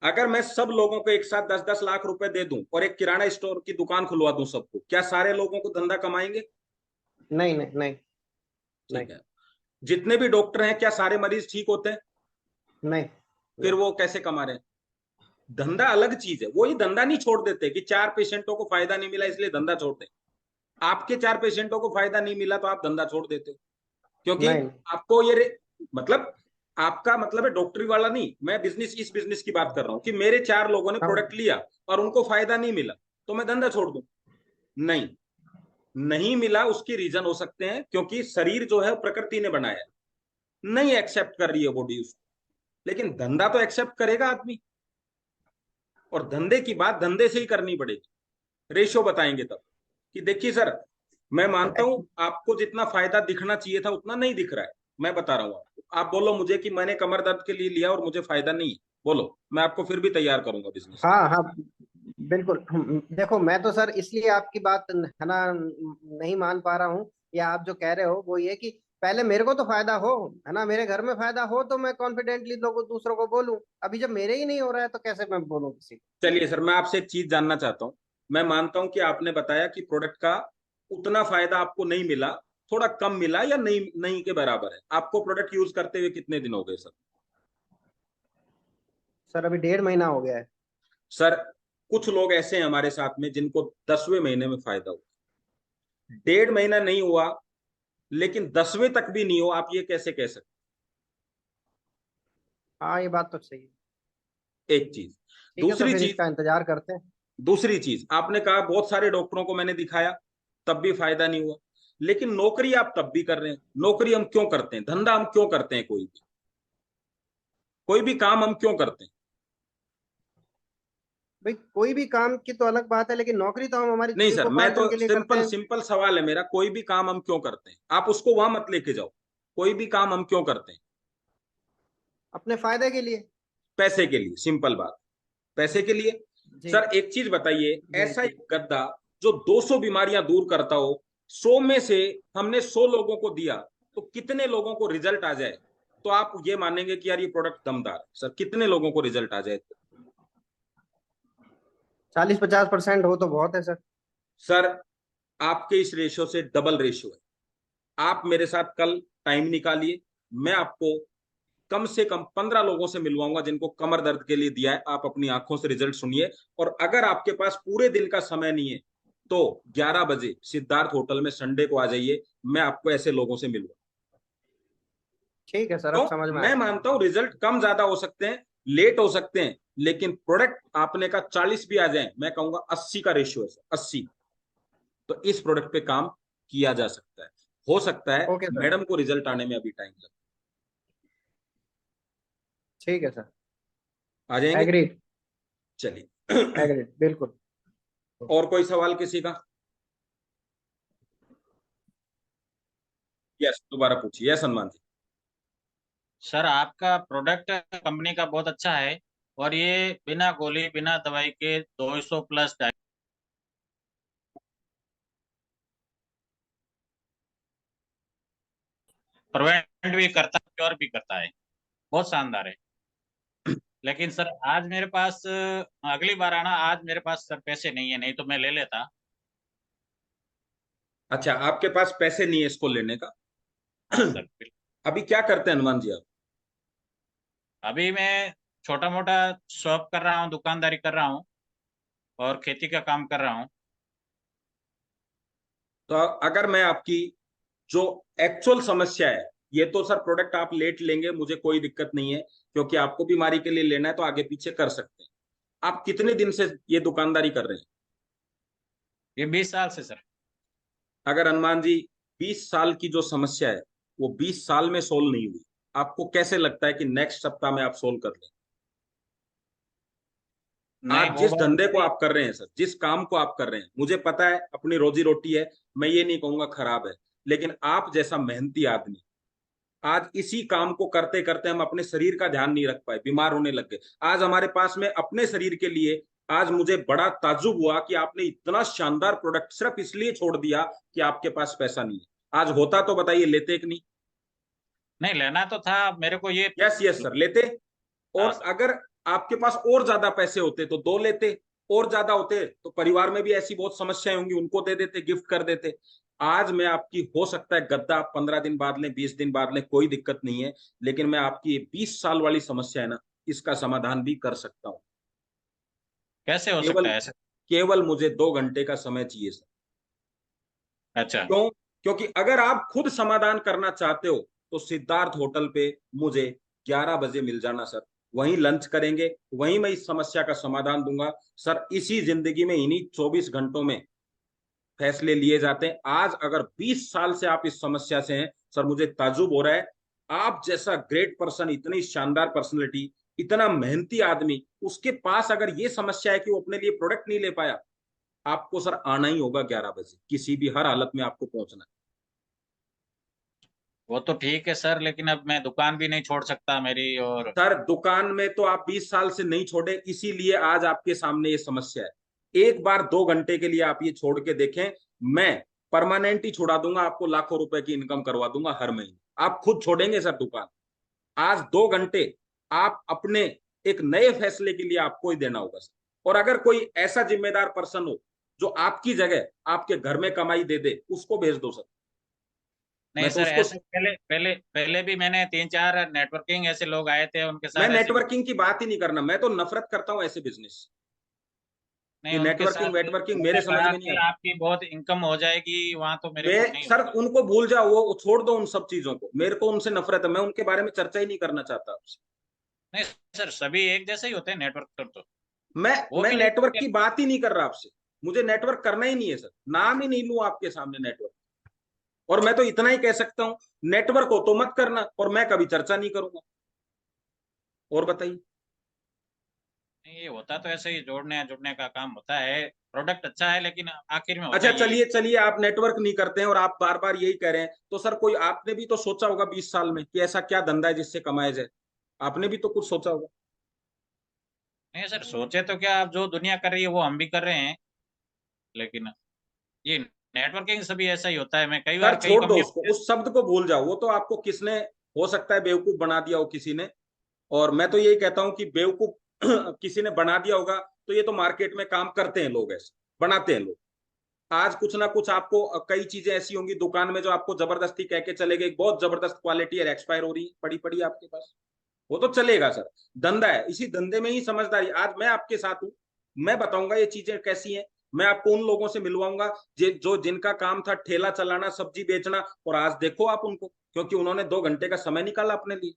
अगर मैं सब लोगों को एक साथ 10-10 लाख रुपए दे दूं और एक किराना स्टोर की दुकान खुलवा दूं सबको, क्या सारे लोगों को धंधा कमाएंगे? नहीं नहीं नहीं। नहीं ठीक है। जितने भी डॉक्टर हैं, क्या सारे मरीज ठीक होते हैं? नहीं। फिर नहीं वो कैसे कमा रहे हैं? धंधा अलग चीज है, वो ही धंधा नहीं छोड़ देते कि 4 पेशेंटों को फायदा नहीं मिला इसलिए धंधा छोड़ दें। आपके 4 पेशेंटों को फायदा नहीं मिला तो आप धंधा छोड़ देते हो, क्योंकि नहीं। आपको ये मतलब, आपका मतलब है डॉक्टरी वाला नहीं, मैं बिजनेस, इस बिजनेस की बात कर रहा हूं कि मेरे 4 लोगों ने हाँ प्रोडक्ट लिया और उनको फायदा नहीं मिला तो मैं धंधा छोड़ दूं? नहीं, नहीं मिला उसकी रीजन हो सकते हैं, क्योंकि शरीर जो है प्रकृति ने बनाया है, नहीं एक्सेप्ट कर रही है बॉडी उसको, लेकिन धंधा तो एक्सेप्ट करेगा आदमी। और धंधे की बात धंधे से ही करनी पड़ेगी, रेशियो बताएंगे तब कि देखिए सर, मैं मानता हूं आपको जितना फायदा दिखना चाहिए था उतना नहीं दिख रहा है, मैं बता रहा हूं आपको। आप बोलो मुझे कि मैंने कमर दर्द के लिए लिया और मुझे फायदा नहीं है, बोलो, मैं आपको फिर भी तैयार करूंगा बिजनेस। हाँ हाँ बिल्कुल। देखो मैं तो सर इसलिए आपकी बात है ना नहीं मान पा रहा हूँ, या आप जो कह रहे हो वो ये कि पहले मेरे को तो फायदा हो, है ना, मेरे घर में फायदा हो तो मैं कॉन्फिडेंटली लोगों दूसरों को बोलूं। अभी जब मेरे ही नहीं हो रहा है तो कैसे मैं बोलूं किसी को? चलिए सर, मैं आपसे एक चीज जानना चाहता हूँ। मैं मानता हूं कि आपने बताया कि प्रोडक्ट का उतना फायदा आपको नहीं मिला, थोड़ा कम मिला या नहीं, नहीं के बराबर है। आपको प्रोडक्ट यूज करते हुए कितने दिन हो गए सर? सर अभी 1.5 महीना हो गया है। सर कुछ लोग ऐसे हैं हमारे साथ में जिनको 10वें महीने में फायदा हुआ, 1.5 महीना नहीं हुआ लेकिन 10वें तक भी नहीं हो, आप ये कैसे कह सकते? हाँ ये बात तो सही है। एक चीज। ठीक है, तो दूसरी फिर चीज, इसका इंतजार करते हैं। दूसरी चीज आपने कहा बहुत सारे डॉक्टरों को मैंने दिखाया तब भी फायदा नहीं हुआ, लेकिन नौकरी आप तब भी कर रहे हैं। नौकरी हम क्यों करते हैं? धंधा हम क्यों करते हैं? कोई भी काम हम क्यों करते हैं? भाई कोई भी काम की तो अलग बात है, लेकिन नौकरी तो हम हमारी नहीं सर, मैं तो जीविकोपार्जन के लिए करते सिंपल हैं। सिंपल सवाल है मेरा, कोई भी काम हम क्यों करते हैं? आप उसको वहां मत लेके जाओ। कोई भी काम हम क्यों करते हैं? अपने फायदे के लिए। पैसे के लिए, सिंपल बात, पैसे के लिए। जी सर एक चीज बताइए, जी ऐसा जी। एक गद्दा जो 200 बीमारियां दूर करता हो, 100 में से हमने 100 लोगों को दिया, तो कितने लोगों को रिजल्ट आ जाए तो आप ये मानेंगे कि यार ये प्रोडक्ट दमदार है? सर कितने लोगों को रिजल्ट आ जाए? 40-50% हो तो बहुत है सर। सर आपके इस रेशियो से डबल रेशियो है। आप मेरे साथ कल टाइम निकालिए, मैं आपको कम से कम 15 लोगों से मिलवाऊंगा जिनको कमर दर्द के लिए दिया है। आप अपनी आंखों से रिजल्ट सुनिए, और अगर आपके पास पूरे दिन का समय नहीं है तो 11 बजे सिद्धार्थ होटल में संडे को आ जाइए, मैं आपको ऐसे लोगों से मिलूंगा। ठीक है सर, तो अब समझ में मैं आया। मानता हूं रिजल्ट कम ज्यादा हो सकते हैं, लेट हो सकते हैं, लेकिन प्रोडक्ट आपने का 40 भी आ जाए, मैं कहूंगा 80 का रेशियो है सर, 80। तो इस प्रोडक्ट पे काम किया जा सकता है। हो सकता है ओके सर। मैडम को रिजल्ट आने में अभी टाइम लगे। ठीक है सर। आ जाएंगे। एग्रीड। चलिए। एग्रीड, बिल्कुल। और कोई सवाल किसी का? यस, दोबारा पूछिए। यस हनुमान जी। सर आपका प्रोडक्ट कंपनी का बहुत अच्छा है, और ये बिना गोली बिना दवाई के 200 प्लस प्रिवेंट भी करता है, क्योर भी करता है, बहुत शानदार है। लेकिन सर आज मेरे पास अगली बार आना, आज मेरे पास सर पैसे नहीं है, नहीं तो मैं ले लेता। अच्छा, आपके पास पैसे नहीं है इसको लेने का? हाँ सर बिल्कुल। अभी क्या करते हैं हनुमान जी आप? अभी मैं छोटा मोटा शॉप कर रहा हूँ, दुकानदारी कर रहा हूँ, और खेती का काम कर रहा हूँ। तो अगर मैं आपकी जो एक्चुअल समस्या है, ये तो सर प्रोडक्ट आप लेट लेंगे, मुझे कोई दिक्कत नहीं है, क्योंकि आपको बीमारी के लिए लेना है तो आगे पीछे कर सकते हैं। आप कितने दिन से ये दुकानदारी कर रहे हैं? ये 20 साल से सर। अगर हनुमान जी 20 साल की जो समस्या है वो 20 साल में सोल्व नहीं हुई, आपको कैसे लगता है कि नेक्स्ट सप्ताह में आप सोल्व कर लें? नहीं आज वो जिस बात धंधे को नहीं। आप कर रहे हैं सर, जिस काम को आप कर रहे हैं, मुझे पता है अपनी रोजी रोटी है, मैं ये नहीं कहूंगा खराब है, लेकिन आप जैसा मेहनती आदमी, आज इसी काम को करते करते हम अपने शरीर का ध्यान नहीं रख पाए, बीमार होने लग गए। आज हमारे पास में अपने शरीर के लिए, आज मुझे बड़ा ताज्जुब हुआ कि आपने इतना शानदार प्रोडक्ट सिर्फ इसलिए छोड़ दिया कि आपके पास पैसा नहीं है। आज होता तो बताइए लेते कि नहीं? नहीं लेना तो था मेरे को ये। यस यस सर, लेते। हाँ और सर। अगर आपके पास और ज्यादा पैसे होते तो दो लेते, और ज्यादा होते तो परिवार में भी ऐसी बहुत समस्याएं होंगी, उनको दे देते, गिफ्ट कर देते। आज मैं आपकी, हो सकता है गद्दा आप 15 दिन बाद लें, 20 दिन बाद लें, कोई दिक्कत नहीं है, लेकिन मैं आपकी ये 20 साल वाली समस्या है ना, इसका समाधान भी कर सकता हूं। कैसे हो केवल सकता है ऐसे? केवल मुझे 2 घंटे का समय चाहिए सर। अच्छा। क्यों? क्योंकि अगर आप खुद समाधान करना चाहते हो तो सिद्धार्थ होटल पे मुझे 11 बजे मिल जाना सर। वहीं लंच करेंगे, वहीं मैं इस समस्या का समाधान दूंगा सर। इसी जिंदगी में इन्हीं 24 घंटों में फैसले लिए जाते हैं। आज अगर 20 साल से आप इस समस्या से हैं सर, मुझे ताजुब हो रहा है, आप जैसा ग्रेट पर्सन, इतनी शानदार पर्सनैलिटी, इतना मेहनती आदमी, उसके पास अगर ये समस्या है कि वो अपने लिए प्रोडक्ट नहीं ले पाया, आपको सर आना ही होगा 11 बजे, किसी भी हर हालत में आपको पहुंचना है। वो तो ठीक है सर, लेकिन अब मैं दुकान भी नहीं छोड़ सकता मेरी, और सर दुकान में तो आप 20 साल से नहीं छोड़े, इसीलिए आज आपके सामने ये समस्या है। एक बार 2 घंटे के लिए आप ये छोड़ के देखें, मैं परमानेंट ही छुड़ा दूंगा, आपको लाखों रुपए की इनकम करवा दूंगा हर महीने। आप खुद छोड़ेंगे सर दुकान? आज 2 घंटे आप अपने एक नए फैसले के लिए आपको ही देना होगा सर। और अगर कोई ऐसा जिम्मेदार पर्सन हो जो आपकी जगह आपके घर में कमाई दे दे, उसको भेज दो सर। नहीं मैं तो सर, उसको, ऐसे पहले पहले पहले भी मैंने 3-4 नेटवर्किंग ऐसे लोग आए थे, उनके मैं साथ ऐसे नेटवर्किंग की बात ही नहीं करना, मैं तो नफरत करता हूं ऐसे बिजनेस। नहीं, ये उनके नेटवर्किंग साथ वेटवर्किंग उन्होंने मेरे समझ कहा में नहीं कि आता। आपकी बहुत इनकम हो जाएगी वहां, तो मेरे मैं को नहीं सर, होगा। उनको भूल जाओ, वो छोड़ दो उन सब चीजों को, मेरे को उनसे नफरत है, मैं उनके बारे में चर्चा ही नहीं करना चाहता आपसे। नहीं सर, सभी एक जैसे ही होते हैं नेटवर्क पर, तो मैं वो मैं भी नेटवर्क लेकिन। की बात ही नहीं कर रहा आपसे। मुझे नेटवर्क करना ही नहीं है सर, नाम ही नहीं लूं आपके सामने नेटवर्क। और मैं तो इतना ही कह सकता हूं, नेटवर्क हो तो मत करना, और मैं कभी चर्चा नहीं करूंगा। और बताइए। नहीं, ये होता तो ऐसे ही जोड़ने जुड़ने का काम होता है। प्रोडक्ट अच्छा है, लेकिन आखिर में होता अच्छा यही चलिए चलिए, आप नेटवर्क नहीं करते हैं और आप बार बार यही कह रहे हैं, तो सर कोई, आपने भी तो सोचा होगा 20 साल में कि ऐसा क्या धंधा है जिससे कमाया जाए? आपने भी तो कुछ सोचा होगा। नहीं सर, सोचे तो क्या, अब जो दुनिया कर रही है वो हम भी कर रहे हैं, लेकिन ये नेटवर्किंग सभी ऐसा ही होता है। मैं कई सर बार कई छोड़ दो कंपनियों उसको, में। उस शब्द को भूल जाओ, वो तो आपको किसने, हो सकता है बेवकूफ बना दिया हो किसी ने। और मैं तो यही कहता हूं कि बेवकूफ किसी ने बना दिया होगा, तो ये तो मार्केट में काम करते हैं लोग, ऐसे बनाते हैं लोग। आज कुछ ना कुछ आपको कई चीजें ऐसी होंगी दुकान में जो आपको जबरदस्ती कह के चले गए, बहुत जबरदस्त क्वालिटी है, एक्सपायर हो रही पड़ी पड़ी आपके पास, वो तो चलेगा सर। धंधा है, इसी धंधे में ही समझदारी। आज मैं आपके साथ हूं, मैं बताऊंगा ये चीजें कैसी हैं। मैं आपको उन लोगों से मिलवाऊंगा जो जिनका काम था ठेला चलाना, सब्जी बेचना, और आज देखो आप उनको, क्योंकि उन्होंने 2 घंटे का समय निकाला अपने लिए।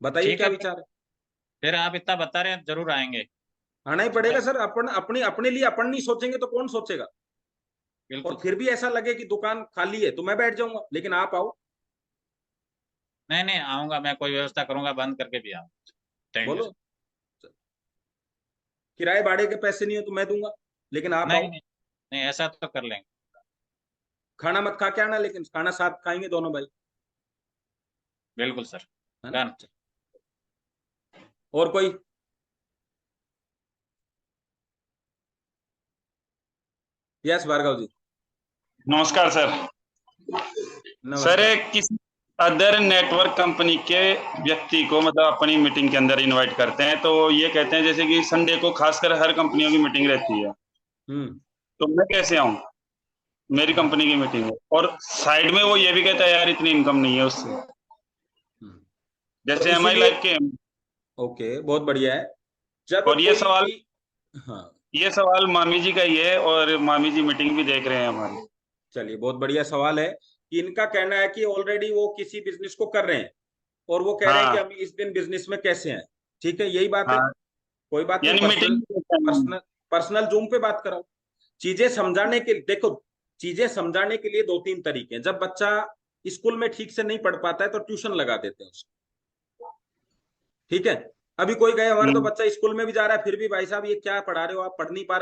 बताइए ठीक क्या है, विचार है? फिर आप इतना बता रहे हैं, जरूर आएंगे। आना ही पड़ेगा सर। अपन अपने लिए अपन नहीं सोचेंगे तो कौन सोचेगा? बिल्कुल और सर। फिर भी ऐसा लगे कि दुकान खाली है तो मैं बैठ जाऊंगा, लेकिन आप आओ। नहीं नहीं, आऊंगा, मैं कोई व्यवस्था करूंगा, बंद करके भी आऊंगा। थैंक यू बोलो, सर। किराए भाड़े के पैसे नहीं है तो मैं दूंगा, लेकिन आप नहीं आओ। नहीं नहीं, ऐसा तो कर लेंगे। खाना मत खा के आना, लेकिन खाना साथ खाएंगे दोनों भाई, बिल्कुल सर। है ना? डन। और कोई? यस भार्गव जी। नमस्कार सर। सर नमस्कार। किसी अदर नेटवर्क कंपनी के व्यक्ति को मतलब अपनी मीटिंग के अंदर इनवाइट करते हैं, तो ये कहते हैं जैसे कि संडे को खासकर हर कंपनियों की मीटिंग रहती है, हम्म। तो मैं कैसे आऊं? मेरी कंपनी की मीटिंग है और साइड में वो ये भी कहता है यार इतनी इनकम नहीं है उससे, हम्म। तो जैसे हमारी इसीलिए लाइफ के। ओके, बहुत बढ़िया है। जब और कोई भी, हाँ, ये सवाल मामी जी का ही है और मामी जी मीटिंग भी देख रहे हैं हमारी। चलिए, बहुत बढ़िया सवाल है कि इनका कहना है कि ऑलरेडी वो किसी बिजनेस को कर रहे हैं और वो कह रहे हैं कि हाँ हम इस दिन बिजनेस में कैसे हैं। ठीक है, यही बात है, हाँ, कोई बात नहीं। यानी personal meeting. Personal personal zoom पे बात कराओ। चीजें समझाने के, देखो, चीजें समझाने के लिए 2-3 तरीके हैं। जब बच्चा स्कूल में ठीक से नहीं पढ़ पाता है तो ट्यूशन लगा देते हैं उसको। ठीक है, अभी कोई गए हमारे तो बच्चा स्कूल में भी जा रहा है, फिर भी भाई साहब ये क्या पढ़ा रहे हो आप, पढ़ नहीं पा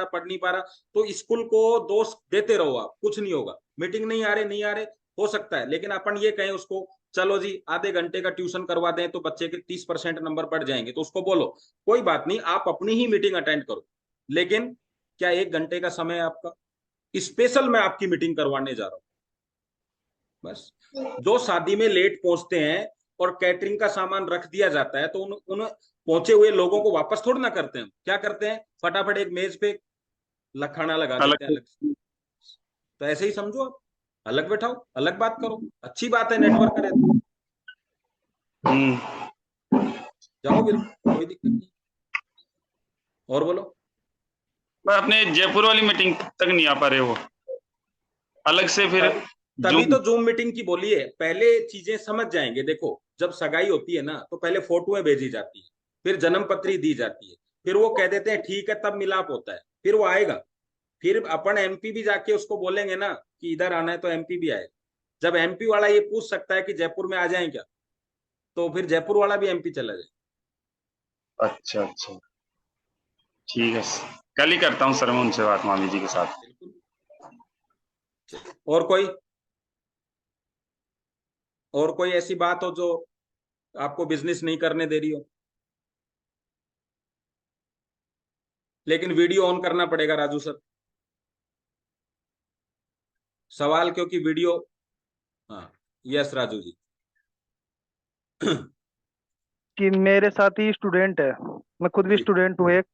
रहा, तो स्कूल को दोष देते रहो आप, कुछ नहीं होगा। मीटिंग नहीं आ रहे हो सकता है, लेकिन अपन ये कहें उसको, चलो जी आधे घंटे का ट्यूशन करवा दें तो बच्चे के 30% नंबर बढ़ जाएंगे, तो उसको बोलो कोई बात नहीं, आप अपनी ही मीटिंग अटेंड करो, लेकिन क्या 1 घंटे का समय है आपका, स्पेशल मैं आपकी मीटिंग करवाने जा रहा हूं। बस, जो शादी में लेट पहुंचते हैं और कैटरिंग का सामान रख दिया जाता है तो उन पहुंचे हुए लोगों को वापस थोड़ा ना करते हैं। क्या करते हैं, फटाफट एक मेज पे खाना लगा देते हैं अलग। अलग से। तो ऐसे ही समझो आप, अलग बैठाओ, अलग बात करो, अच्छी बात है, नेटवर्क करे तो हम्म। जाओ, बिल्कुल कोई दिक्कत नहीं। और बोलो। मैं अपने जयपुर वाली मीटिंग तक नहीं आ पा रहे वो, अलग से फिर तभी तभी जूम। तो जूम मीटिंग की बोली है, पहले चीजें समझ जाएंगे। देखो, जब सगाई होती है ना तो पहले फोटोएं भेजी जाती है, फिर जन्म पत्री दी जाती है, फिर वो कह देते हैं ठीक है, तब मिलाप होता है, फिर वो आएगा, फिर अपन एमपी भी जाके उसको बोलेंगे ना कि इधर आना है तो एमपी भी आए। जब एमपी वाला ये पूछ सकता है कि जयपुर में आ जाए क्या, तो फिर जयपुर वाला भी एमपी चला जाए। अच्छा अच्छा, ठीक है। कल ही करता हूँ सर मैं उनसे बात, मामी जी के साथ। बिल्कुल। और कोई, और कोई ऐसी बात हो जो आपको बिजनेस नहीं करने दे रही हो? लेकिन वीडियो ऑन करना पड़ेगा राजू सर, सवाल क्योंकि वीडियो। हाँ, यस राजू जी। कि मेरे साथ ही स्टूडेंट है, मैं खुद भी जी। स्टूडेंट हूँ एक।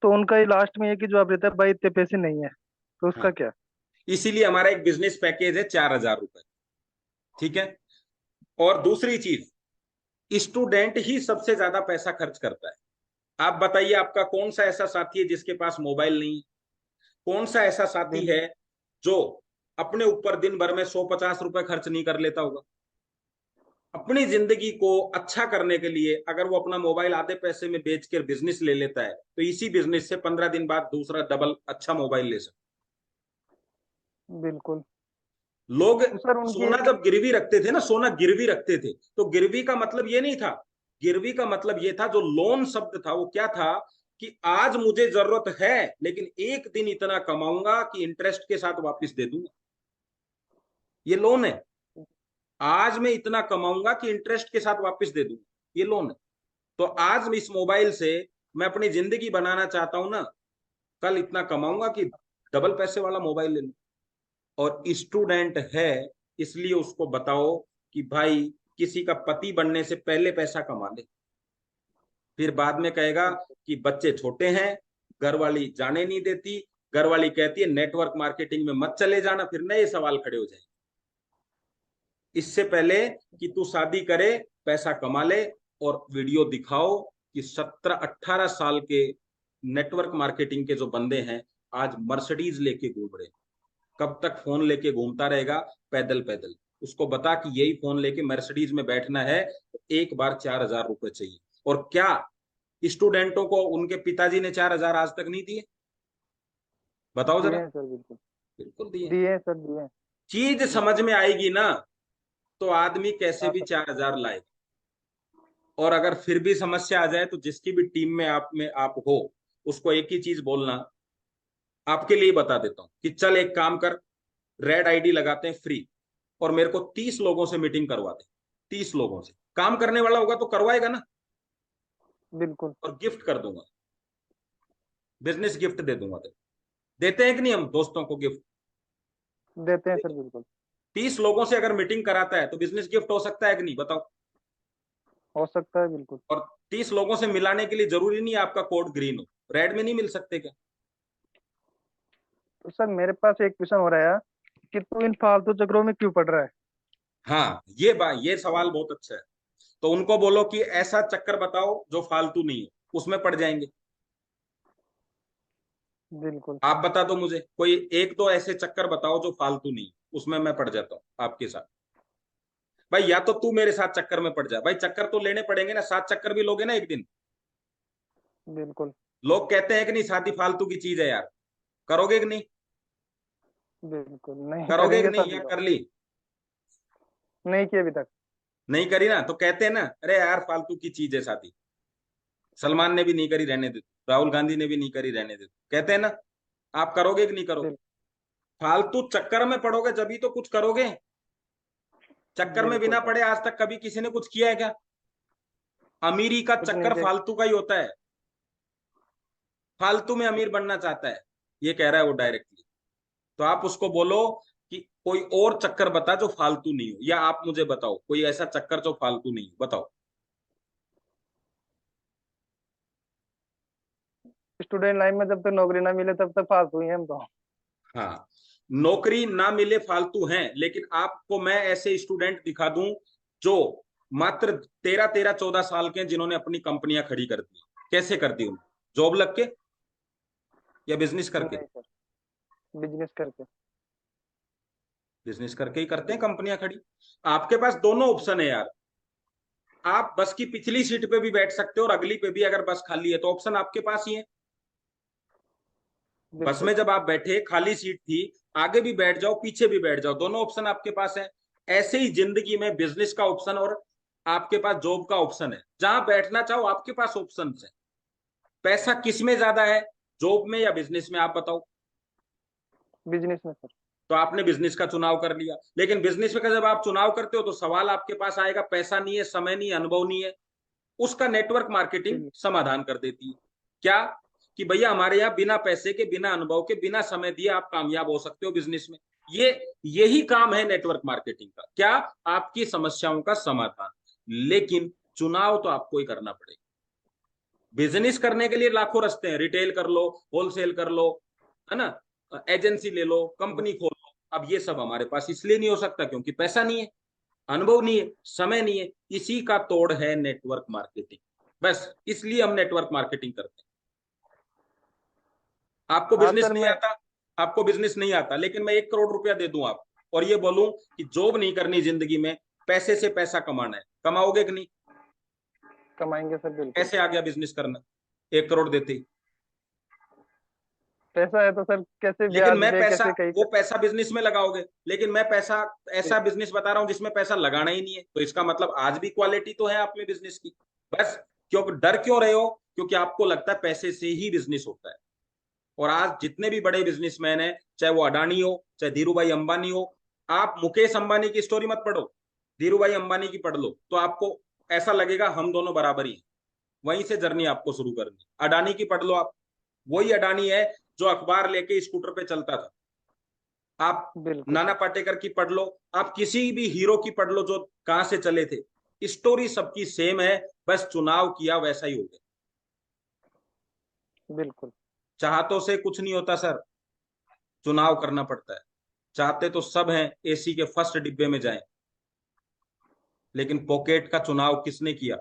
तो उनका ही लास्ट में एक ही जवाब रहता है, भाई इतने पैसे नहीं है। तो उसका हाँ, क्या? इसीलिए हमारा एक बिजनेस पैकेज है 4,000 रुपए। ठीक है, और दूसरी चीज, स्टूडेंट ही सबसे ज्यादा पैसा खर्च करता है। आप बताइए, आपका कौन सा ऐसा साथी है जिसके पास मोबाइल नहीं है? कौन सा ऐसा साथी बिल है जो अपने ऊपर दिन भर में 150 रुपए खर्च नहीं कर लेता होगा? अपनी जिंदगी को अच्छा करने के लिए अगर वो अपना मोबाइल आधे पैसे में बेच कर बिजनेस ले लेता है, तो इसी बिजनेस से 15 दिन बाद दूसरा डबल अच्छा मोबाइल ले सकता बिल्कुल। है। लोग तो सर उनकी सोना एक जब गिरवी रखते थे ना, सोना गिरवी रखते थे, तो गिरवी का मतलब ये नहीं था, गिरवी का मतलब ये था, जो लोन शब्द था वो क्या था, कि आज मुझे जरूरत है लेकिन एक दिन इतना कमाऊंगा कि इंटरेस्ट के साथ वापस दे दूंगा। ये लोन है। आज मैं इतना कमाऊंगा कि इंटरेस्ट के साथ वापस दे दूंगा, ये लोन है। तो आज इस मोबाइल से मैं अपनी जिंदगी बनाना चाहता हूं ना, कल इतना कमाऊंगा कि डबल पैसे वाला मोबाइल ले लूं। और स्टूडेंट है, इसलिए उसको बताओ कि भाई किसी का पति बनने से पहले पैसा कमा ले, फिर बाद में कहेगा कि बच्चे छोटे हैं, घर वाली जाने नहीं देती, घर वाली कहती है नेटवर्क मार्केटिंग में मत चले जाना, फिर नए सवाल खड़े हो जाएंगे। इससे पहले कि तू शादी करे, पैसा कमा ले और वीडियो दिखाओ कि 17-18 साल के नेटवर्क मार्केटिंग के जो बंदे हैं आज मर्सिडीज लेके घूम रहे हैं। कब तक फोन लेके घूमता रहेगा पैदल पैदल। उसको बता कि यही फोन लेके मर्सिडीज में बैठना है तो एक बार 4,000 रुपए चाहिए। और क्या स्टूडेंटों को उनके पिताजी ने 4,000 आज तक नहीं दिए? बताओ दिए जरा। हैं सर, बिल्कुल बिल्कुल दिए। दिए हैं सर, दिए हैं। चीज समझ में आएगी ना तो आदमी कैसे हाँ भी सर। 4,000 लाएगा। और अगर फिर भी समस्या आ जाए तो जिसकी भी टीम में आप हो, उसको एक ही चीज बोलना, आपके लिए बता देता हूं कि चल एक काम कर, रेड आईडी लगाते हैं फ्री, और मेरे को 30 लोगों से मीटिंग करवा दे। 30 लोगों से काम करने वाला होगा तो करवाएगा ना। बिल्कुल और गिफ्ट कर दूंगा, बिजनेस गिफ्ट दे दूंगा। देते हैं कि नहीं हम दोस्तों को गिफ्ट? देते हैं सर, बिल्कुल 30 लोगों से अगर मीटिंग कराता है तो बिजनेस गिफ्ट हो सकता है कि नहीं? बताओ। हो सकता है, बिल्कुल। और 30 लोगों से मिलाने के लिए जरूरी नहीं है आपका कोड ग्रीन हो, रेड में नहीं मिल सकते क्या? तो सर मेरे पास एक क्वेश्चन हो रहा है कि तू इन फालतू चक्रों में क्यों पड़ रहा है? हाँ, ये सवाल बहुत अच्छा है। तो उनको बोलो कि ऐसा चक्कर बताओ जो फालतू नहीं है, उसमें पड़ जाएंगे। बिल्कुल। आप बता दो मुझे कोई एक दो ऐसे चक्कर बताओ जो फालतू नहीं है, उसमें मैं पड़ जाता हूँ आपके साथ। भाई या तो तू मेरे साथ चक्कर में पड़ जा, भाई चक्कर तो लेने पड़ेंगे ना, 7 चक्कर भी लोगे ना एक दिन। बिल्कुल। लोग कहते हैं कि नहीं शादी फालतू की चीज है यार, करोगे कि नहीं? बिल्कुल नहीं करोगे कि करेंगे नहीं, सर, या तो कर ली? नहीं किया अभी तक। नहीं करी ना तो कहते हैं ना, अरे यार फालतू की चीज है शादी। सलमान ने भी नहीं करी, रहने दे। राहुल गांधी ने भी नहीं करी, रहने दे। कहते हैं ना। आप करोगे कि नहीं करोगे? बिल, फालतू चक्कर में पड़ोगे जब ही तो कुछ करोगे। चक्कर में बिल्कुल बिना सर। पड़े आज तक कभी किसी ने कुछ किया है क्या? अमीरी का कुछ नहीं चक्कर किया। फालतू का ही होता है। फालतू में अमीर बनना चाहता है, ये कह रहा है वो डायरेक्टली। तो आप उसको बोलो कि कोई और चक्कर बता जो फालतू नहीं हो, या आप मुझे बताओ कोई ऐसा चक्कर जो फालतू नहीं हो, बताओ। स्टूडेंट लाइफ में जब तक नौकरी ना मिले तब तक फालतू ही हैं हम तो। हाँ, नौकरी ना मिले फालतू हैं, लेकिन आपको मैं ऐसे स्टूडेंट दिखा दूं जो मात्र 13-14 साल के हैं, जिन्होंने अपनी कंपनियां खड़ी कर दी। कैसे कर दी उन्होंने? जॉब लग के या बिजनेस करके? नहीं सर, बिजनेस करके। बिजनेस करके ही करते हैं कंपनियां खड़ी। आपके पास दोनों ऑप्शन है यार। आप बस की पिछली सीट पे भी बैठ सकते हो और अगली पे भी, अगर बस खाली है तो ऑप्शन आपके पास ही है। बस बिल्कुल में सर। जब आप बैठे खाली सीट थी, आगे भी बैठ जाओ पीछे भी बैठ जाओ, दोनों ऑप्शन आपके पास है। ऐसे ही जिंदगी में बिजनेस का ऑप्शन और आपके पास जॉब का ऑप्शन है। जहां बैठना चाहो आपके पास ऑप्शन है। पैसा किस में ज्यादा है, जॉब में या बिजनेस में? आप बताओ। बिजनेस में सर। तो आपने बिजनेस का चुनाव कर लिया, लेकिन बिजनेस में का जब आप चुनाव करते हो तो सवाल आपके पास आएगा, पैसा नहीं है, समय नहीं है, अनुभव नहीं है। उसका नेटवर्क मार्केटिंग बिल, समाधान कर देती है। क्या? कि भैया हमारे यहाँ बिना पैसे के, बिना अनुभव के, बिना समय दिए आप कामयाब हो सकते हो बिजनेस में। ये यही काम है नेटवर्क मार्केटिंग का। क्या? आपकी समस्याओं का समाधान। लेकिन चुनाव तो आपको ही करना पड़ेगा। बिजनेस करने के लिए लाखों रास्ते हैं, रिटेल कर लो, होलसेल कर लो, है ना, एजेंसी ले लो, कंपनी खोल लो। अब ये सब हमारे पास इसलिए नहीं हो सकता क्योंकि पैसा नहीं है, अनुभव नहीं है, समय नहीं है। इसी का तोड़ है नेटवर्क मार्केटिंग। बस इसलिए हम नेटवर्क मार्केटिंग करते हैं। आपको हाँ बिजनेस सर नहीं मैं आता, आपको बिजनेस नहीं आता, लेकिन मैं 1 करोड़ रुपया दे दूं आपको और ये बोलूं कि जॉब नहीं करनी जिंदगी में, पैसे से पैसा कमाना है, कमाओगे कि नहीं? कमाएंगे सर, बिल्कुल। कैसे आ गया बिजनेस करना 1 करोड़ देते ही? पैसा है तो सर कैसे लेकिन ब्याज मैं पे पैसा, कैसे कहीं वो पैसा बिजनेस में लगाओगे, लेकिन मैं पैसा ऐसा बिजनेस बता रहा हूं जिसमें पैसा लगाना ही नहीं है। तो इसका मतलब आज भी क्वालिटी तो है आप में बिजनेस की। बस क्यों डर क्यों रहे हो? क्योंकि आपको लगता है पैसे से ही बिजनेस होता है। और आज जितने भी बड़े बिजनेसमैन हैं, चाहे वो अडानी हो, चाहे धीरू भाई अंबानी हो, आप मुकेश अंबानी की स्टोरी मत पढ़ो, धीरू भाई अंबानी की पढ़ लो, तो आपको ऐसा लगेगा हम दोनों बराबर ही हैं। वहीं से जर्नी आपको शुरू करनी। अडानी की पढ़ लो आप, वही अडानी है जो अखबार लेके स्कूटर पे चलता था। आप बिल्कुल नाना सर। पाटेकर की पढ़ लो, आप किसी भी हीरो की पढ़ लो जो कहां से चले थे, स्टोरी सबकी सेम है। बस चुनाव किया वैसा ही हो गया। बिल्कुल। चाहतों से कुछ नहीं होता सर, चुनाव करना पड़ता है। चाहते तो सब हैं एसी के फर्स्ट डिब्बे में जाएं, लेकिन पॉकेट का चुनाव किसने किया?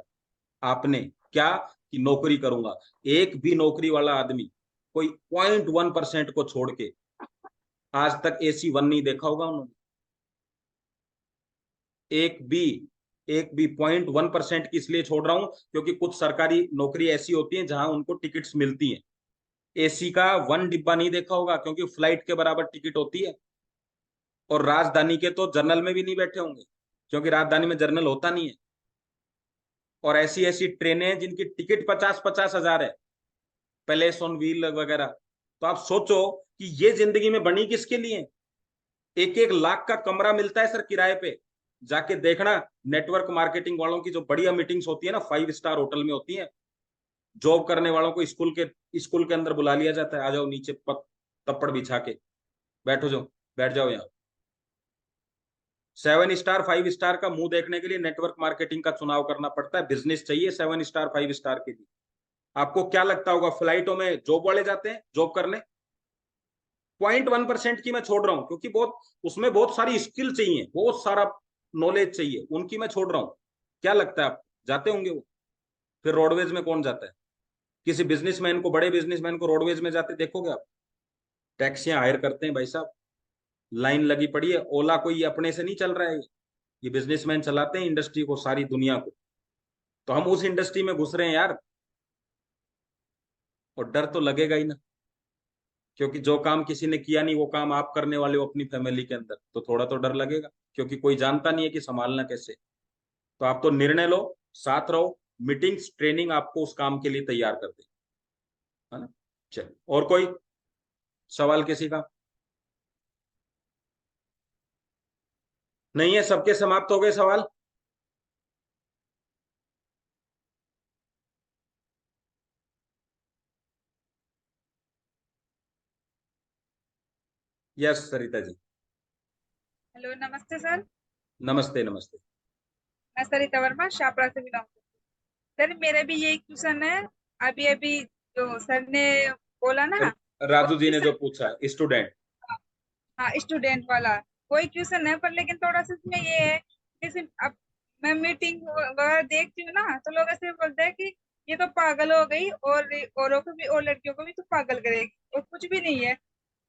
आपने। क्या? कि नौकरी करूंगा। एक भी नौकरी वाला आदमी कोई 0.1% को छोड़ के आज तक AC1 नहीं देखा होगा उन्होंने। एक भी 0.1% की इसलिए छोड़ रहा हूं क्योंकि कुछ सरकारी नौकरी ऐसी होती है जहां उनको टिकट्स मिलती हैं। AC का 1 डिब्बा नहीं देखा होगा क्योंकि फ्लाइट के बराबर टिकट होती है। और राजधानी के तो जर्नल में भी नहीं बैठे होंगे क्योंकि राजधानी में जर्नल होता नहीं है। और ऐसी ऐसी ट्रेनें हैं जिनकी टिकट 50-50 हजार है, पैलेस ऑन व्हील वगैरह। तो आप सोचो कि ये जिंदगी में बनी किसके लिए। 1-1 लाख का कमरा मिलता है सर किराए पे। जाके देखना, नेटवर्क मार्केटिंग वालों की जो बढ़िया मीटिंग्स होती है ना, 5 स्टार होटल में होती है। जॉब करने वालों को स्कूल के अंदर बुला लिया जाता है, आ जाओ नीचे तप्पड़ बिछा के बैठो, जाओ बैठ जाओ यहाँ। 7 स्टार 5 स्टार का मुंह देखने के लिए नेटवर्क मार्केटिंग का चुनाव करना पड़ता है। बिजनेस चाहिए 7 स्टार 5 स्टार के लिए। आपको क्या लगता होगा फ्लाइटों में जॉब वाले जाते हैं जॉब करने? 0.1% की मैं छोड़ रहा हूं क्योंकि उसमें बहुत सारी स्किल चाहिए, बहुत सारा नॉलेज चाहिए, उनकी मैं छोड़ रहा हूं। क्या लगता है आप जाते होंगे वो? फिर रोडवेज में कौन जाता है? किसी बिजनेसमैन को, बड़े बिजनेसमैन को रोडवेज में जाते देखोगे आप? टैक्सियां हायर करते हैं भाई साहब, लाइन लगी पड़ी है। ओला कोई अपने से नहीं चल रहा है, ये बिजनेसमैन चलाते हैं इंडस्ट्री को, सारी दुनिया को। तो हम उस इंडस्ट्री में घुस रहे हैं यार, और डर तो लगेगा ही ना, क्योंकि जो काम किसी ने किया नहीं वो काम आप करने वाले हो अपनी फैमिली के अंदर, तो थोड़ा तो डर लगेगा क्योंकि कोई जानता नहीं है कि संभालना कैसे। तो आप तो निर्णय लो, साथ रहो, मीटिंग्स ट्रेनिंग आपको उस काम के लिए तैयार कर दे, है ना। चलिए, और कोई सवाल किसी का? नहीं है, सबके समाप्त हो गए सवाल। यस सरिता जी। हेलो, नमस्ते सर। नमस्ते नमस्ते। मैं सरिता वर्मा शाहपुरा से बिलोंग करती हूँ। सर मेरा भी यही क्वेश्चन है। अभी अभी जो सर ने बोला ना, वो राजू जी ने जो क्वेश्चन, पूछा है स्टूडेंट। हाँ स्टूडेंट वाला वही क्वेश्चन है, पर लेकिन थोड़ा सा इसमें ये है, जैसे अब मैं मीटिंग वगैरह देखती हूँ ना, तो लोग ऐसे बोलते हैं कि ये तो पागल हो गई, और औरों को भी और लड़कियों को भी तो पागल करेगी, और कुछ भी नहीं है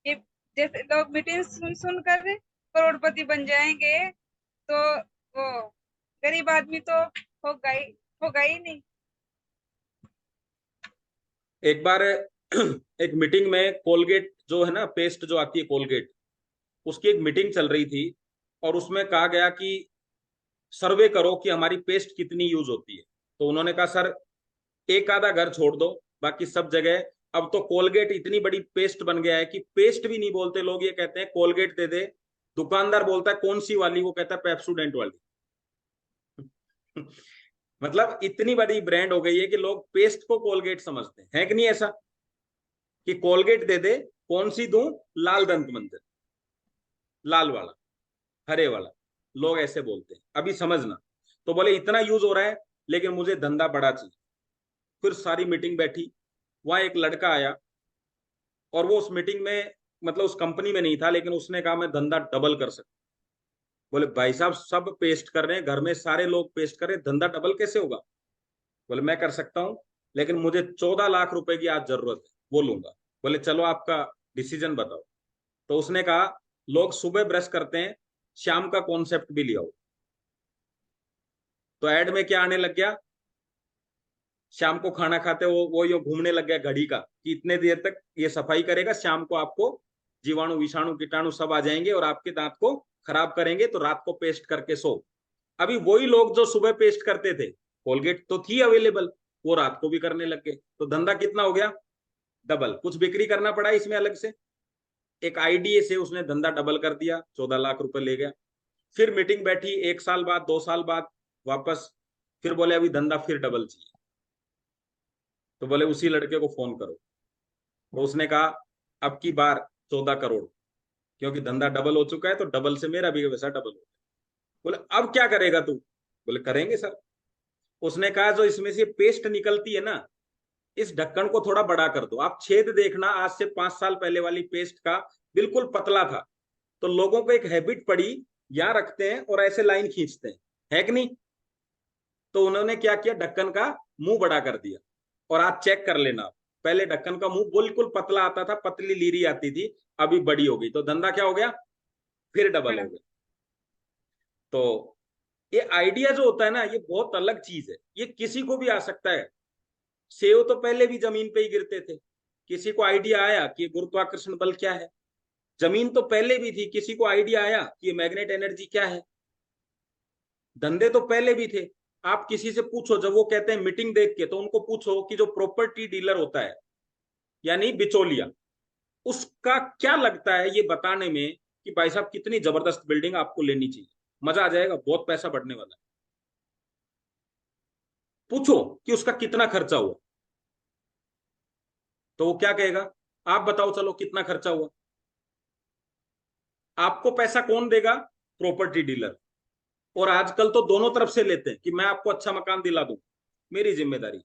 ये। जैसे लोग मीटिंग सुन सुन कर करोड़पति बन जाएंगे, तो वो गरीब आदमी तो होगा ही नहीं। एक बार एक मीटिंग में कोलगेट जो है ना, पेस्ट जो आती है कोलगेट, उसकी एक मीटिंग चल रही थी और उसमें कहा गया कि सर्वे करो कि हमारी पेस्ट कितनी यूज होती है। तो उन्होंने कहा सर एक आधा घर छोड़ दो, बाकी सब जगह अब तो कोलगेट इतनी बड़ी पेस्ट बन गया है कि पेस्ट भी नहीं बोलते लोग, ये कहते हैं कोलगेट दे दे। दुकानदार बोलता है कौन सी वाली, वो कहता है पेप्सोडेंट वाली। मतलब इतनी बड़ी ब्रांड हो गई है कि लोग पेस्ट को कोलगेट समझते हैं, है कि नहीं ऐसा? कि कोलगेट दे दे, कौन सी दूं? लाल दंत मंजन, लाल वाला, हरे वाला, लोग ऐसे बोलते हैं। अभी समझना। तो बोले इतना यूज हो रहा है लेकिन मुझे धंधा बड़ा चाहिए। फिर सारी मीटिंग बैठी, वहां एक लड़का आया और वो उस मीटिंग में, मतलब उस कंपनी में नहीं था, लेकिन उसने कहा मैं धंधा डबल कर सकता। बोले भाई साहब सब पेस्ट कर रहे हैं, घर में सारे लोग पेस्ट कर रहे हैं, धंधा डबल कैसे होगा? बोले मैं कर सकता हूँ, लेकिन मुझे 14 लाख रुपए की आज जरूरत है, वो लूंगा। बोले चलो आपका डिसीजन बताओ। तो उसने कहा लोग सुबह ब्रश करते हैं, शाम का कॉन्सेप्ट भी लिया हो। तो ऐड में क्या आने लग गया? शाम को खाना खाते वो यो घूमने लग गया घड़ी का, कि इतने देर तक ये सफाई करेगा, शाम को आपको जीवाणु विषाणु कीटाणु सब आ जाएंगे और आपके दांत को खराब करेंगे, तो रात को पेस्ट करके सो। अभी वही लोग जो सुबह पेस्ट करते थे, कोलगेट तो थी अवेलेबल, वो रात को भी करने लग गए, तो धंधा कितना हो गया? डबल। कुछ बिक्री करना पड़ा इसमें अलग से, एक आईडिया से उसने धंधा डबल कर दिया, 14 लाख रुपए ले गया। फिर मीटिंग बैठी 1 साल बाद 2 साल बाद वापस, फिर बोले अभी धंधा फिर डबल चाहिए। तो बोले उसी लड़के को फोन करो। तो उसने कहा अब की बार 14 करोड़, क्योंकि धंधा डबल हो चुका है, तो डबल से मेरा भी वैसा डबल हो। बोले अब क्या करेगा तू? बोले करेंगे सर। उसने कहा जो इसमें से पेस्ट निकलती है ना, इस ढक्कन को थोड़ा बड़ा कर दो। आप छेद देखना, आज से 5 साल पहले वाली पेस्ट का बिल्कुल पतला था, तो लोगों को एक हैबिट पड़ी, यहां रखते हैं और ऐसे लाइन खींचते हैं, है कि नहीं? तो उन्होंने क्या किया, ढक्कन का मुंह बड़ा कर दिया। और आप चेक कर लेना, पहले ढक्कन का मुंह बिल्कुल पतला आता था, पतली लीरी आती थी, अभी बड़ी हो गई, तो धंधा क्या हो गया, फिर डबल हो गया। तो ये आइडिया जो होता है ना, ये बहुत अलग चीज है, ये किसी को भी आ सकता है। सेव तो पहले भी जमीन पे ही गिरते थे, किसी को आइडिया आया कि गुरुत्वाकर्षण बल क्या है। जमीन तो पहले भी थी, किसी को आइडिया आया कि ये मैग्नेट एनर्जी क्या है। धंधे तो पहले भी थे। आप किसी से पूछो, जब वो कहते हैं मीटिंग देख के, तो उनको पूछो कि जो प्रॉपर्टी डीलर होता है यानी बिचौलिया, उसका क्या लगता है ये बताने में कि भाई साहब कितनी जबरदस्त बिल्डिंग आपको लेनी चाहिए, मजा आ जाएगा, बहुत पैसा बढ़ने वाला है। पूछो कि उसका कितना खर्चा हुआ, तो वो क्या कहेगा, आप बताओ चलो कितना खर्चा हुआ। आपको पैसा कौन देगा, प्रॉपर्टी डीलर। और आजकल तो दोनों तरफ से लेते हैं कि मैं आपको अच्छा मकान दिला दूं, मेरी जिम्मेदारी।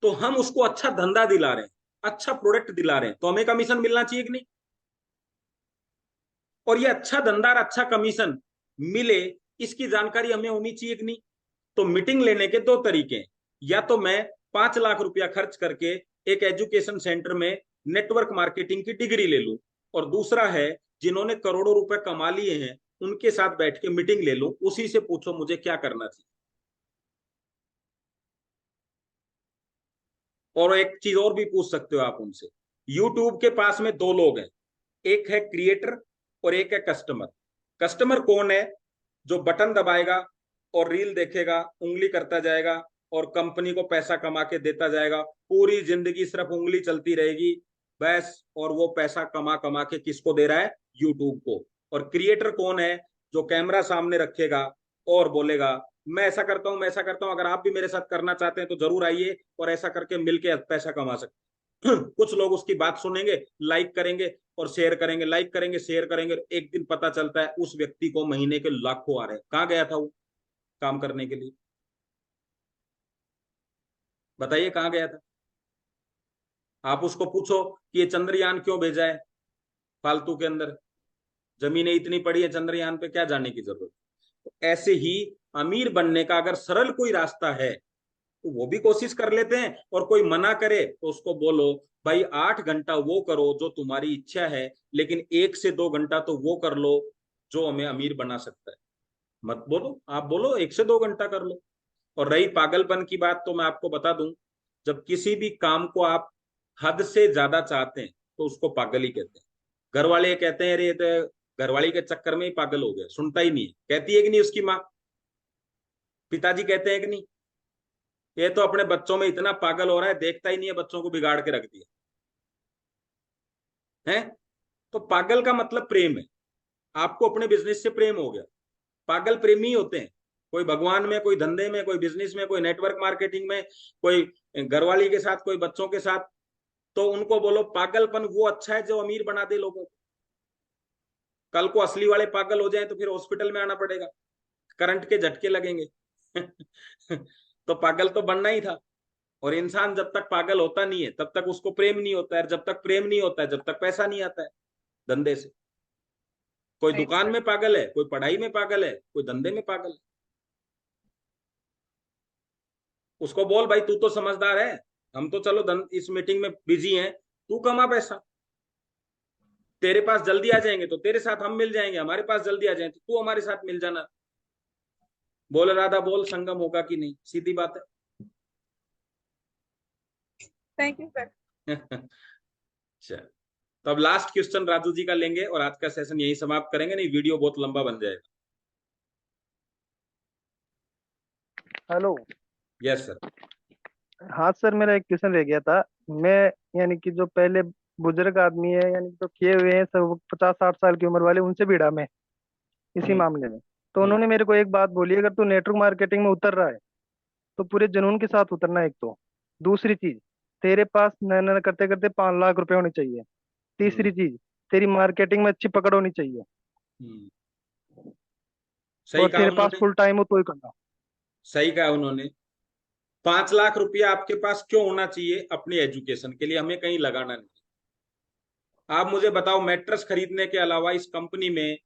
तो हम उसको अच्छा धंधा दिला रहे हैं, अच्छा प्रोडक्ट दिला रहे हैं, तो हमें कमीशन मिलना चाहिए कि नहीं। और ये अच्छा धंधा और अच्छा कमीशन मिले, इसकी जानकारी हमें होनी चाहिए कि नहीं। तो मीटिंग लेने के दो तरीके हैं, या तो मैं 5 लाख रुपया खर्च करके एक एजुकेशन सेंटर में नेटवर्क मार्केटिंग की डिग्री ले लूं, और दूसरा है जिन्होंने करोड़ों रुपए कमा लिए हैं उनके साथ बैठ के मीटिंग ले लूं, उसी से पूछो मुझे क्या करना चाहिए। और एक चीज और भी पूछ सकते हो आप उनसे, यूट्यूब के पास में दो लोग हैं, एक है क्रिएटर और एक है कस्टमर। कस्टमर कौन है, जो बटन दबाएगा और रील देखेगा, उंगली करता जाएगा और कंपनी को पैसा कमा के देता जाएगा, पूरी जिंदगी सिर्फ उंगली चलती रहेगी बस, और वो पैसा कमा कमा के किसको दे रहा है, यूट्यूब को। और क्रिएटर कौन है, जो कैमरा सामने रखेगा और बोलेगा मैं ऐसा करता हूं, मैं ऐसा करता हूं, अगर आप भी मेरे साथ करना चाहते हैं तो जरूर आइए और ऐसा करके मिलके पैसा कमा सकते हैं। कुछ लोग उसकी बात सुनेंगे, लाइक करेंगे और शेयर करेंगे, लाइक करेंगे शेयर करेंगे, एक दिन पता चलता है उस व्यक्ति को महीने के लाखों आ रहे हैं। कहाँ गया था वो काम करने के लिए, बताइए कहाँ गया था। आप उसको पूछो कि ये चंद्रयान क्यों भेजा है फालतू के अंदर, जमीनें इतनी पड़ी है चंद्रयान पे, क्या जाने की जरूरत। तो ऐसे ही अमीर बनने का अगर सरल कोई रास्ता है तो वो भी कोशिश कर लेते हैं, और कोई मना करे तो उसको बोलो भाई 8 घंटा वो करो जो तुम्हारी इच्छा है, लेकिन 1 से 2 घंटा तो वो कर लो जो हमें अमीर बना सकता है। मत बोलो, आप बोलो 1 से 2 घंटा कर लो। और रही पागलपन की बात, तो मैं आपको बता दूं, जब किसी भी काम को आप हद से ज्यादा चाहते हैं तो उसको पागल ही कहते हैं। घर वाले कहते हैं अरे तो घरवाली के चक्कर में ही पागल हो गया, सुनता ही नहीं है, कहती है कि नहीं उसकी माँ, पिताजी कहते हैं कि नहीं, ये तो अपने बच्चों में इतना पागल हो रहा है, देखता ही नहीं है, बच्चों को बिगाड़ के रख दिया है। तो पागल का मतलब प्रेम है, आपको अपने बिजनेस से प्रेम हो गया। पागल प्रेमी होते हैं, कोई भगवान में, कोई धंधे में, कोई बिजनेस में, कोई नेटवर्क मार्केटिंग में, कोई घरवाली के साथ, कोई बच्चों के साथ। तो उनको बोलो पागलपन वो अच्छा है जो अमीर बना दे लोगों को। कल को असली वाले पागल हो जाए तो फिर हॉस्पिटल में आना पड़ेगा, करंट के झटके लगेंगे। तो पागल तो बनना ही था। और इंसान जब तक पागल होता नहीं है तब तक उसको प्रेम नहीं होता है, जब तक प्रेम नहीं होता है जब तक पैसा नहीं आता है धंधे से। कोई राइट दुकान सर। में पागल है, कोई पढ़ाई में पागल है, कोई धंधे में पागल है। उसको बोल भाई तू तो समझदार है, हम तो चलो इस मीटिंग में बिजी हैं, तू कमा पैसा, तेरे पास जल्दी आ जाएंगे तो तेरे साथ हम मिल जाएंगे, हमारे पास जल्दी आ जाए तो तू हमारे साथ मिल जाना। बोल राधा बोल, संगम होगा कि नहीं, सीधी बात है। Thank you sir. अच्छा, तो अब लास्ट क्वेश्चन राजू जी का लेंगे और आज का सेशन यही समाप्त करेंगे, नहीं वीडियो बहुत लंबा बन जाएगा। हेलो। Yes sir. हाँ सर, मेरा एक क्वेश्चन रह गया था। मैं यानी कि जो पहले बुजुर्ग आदमी है, यानी कि जो किए हुए हैं सब 50-60 साल की उम्र वाले, उनसे भिड़ा मैं इसी हम्म, मामले में। तो उन्होंने मेरे को एक बात बोली, अगर तू नेटवर्क मार्केटिंग में उतर रहा है तो पूरे जुनून के साथ उतरना है, एक तो। दूसरी चीज, तेरे पास न न करते करते 5 लाख रुपए होने चाहिए। हम्म, तीसरी चीज, तेरी मार्केटिंग में अच्छी पकड़ होनी चाहिए। हम्म। सही और कहा तेरे पास उन्होंने, फुल टाइम हो तो ही करना। सही कहा उन्होंने। 5 लाख रुपया आपके पास क्यों होना चाहिए, अपनी एजुकेशन के लिए, हमें कहीं लगाना नहीं। आप मुझे बताओ, मैट्रेस खरीदने के अलावा इस कंपनी में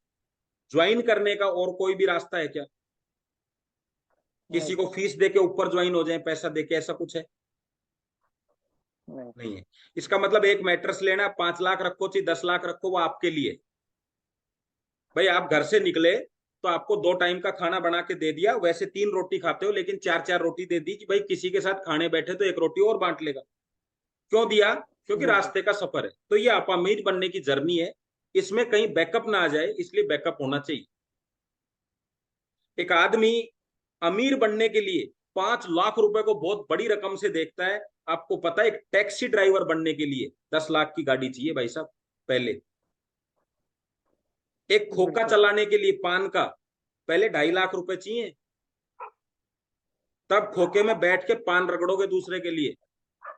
ज्वाइन करने का और कोई भी रास्ता है क्या? किसी नहीं। को फीस दे के ऊपर ज्वाइन हो जाए, पैसा दे के, ऐसा कुछ है? नहीं है। इसका मतलब एक मैट्रेस लेना, 5 लाख रखो चाहे 10 लाख रखो, वो आपके लिए। भाई आप घर से निकले तो आपको 2 टाइम का खाना बना के दे दिया, वैसे 3 रोटी खाते हो लेकिन 4-4 रोटी दे दी कि भाई किसी के साथ खाने बैठे तो 1 रोटी और बांट लेगा। क्यों दिया? क्योंकि रास्ते का सफर है। तो ये आप अमीर बनने की जर्नी है, इसमें कहीं बैकअप ना आ जाए, इसलिए बैकअप होना चाहिए। एक आदमी अमीर बनने के लिए 5 लाख रुपए को बहुत बड़ी रकम से देखता है। आपको पता है एक टैक्सी ड्राइवर बनने के लिए 10 लाख की गाड़ी चाहिए भाई साहब पहले। एक खोखा चलाने के लिए पान का पहले 2.5 लाख रुपए चाहिए, तब खोखे में बैठ के पान रगड़ोगे दूसरे के लिए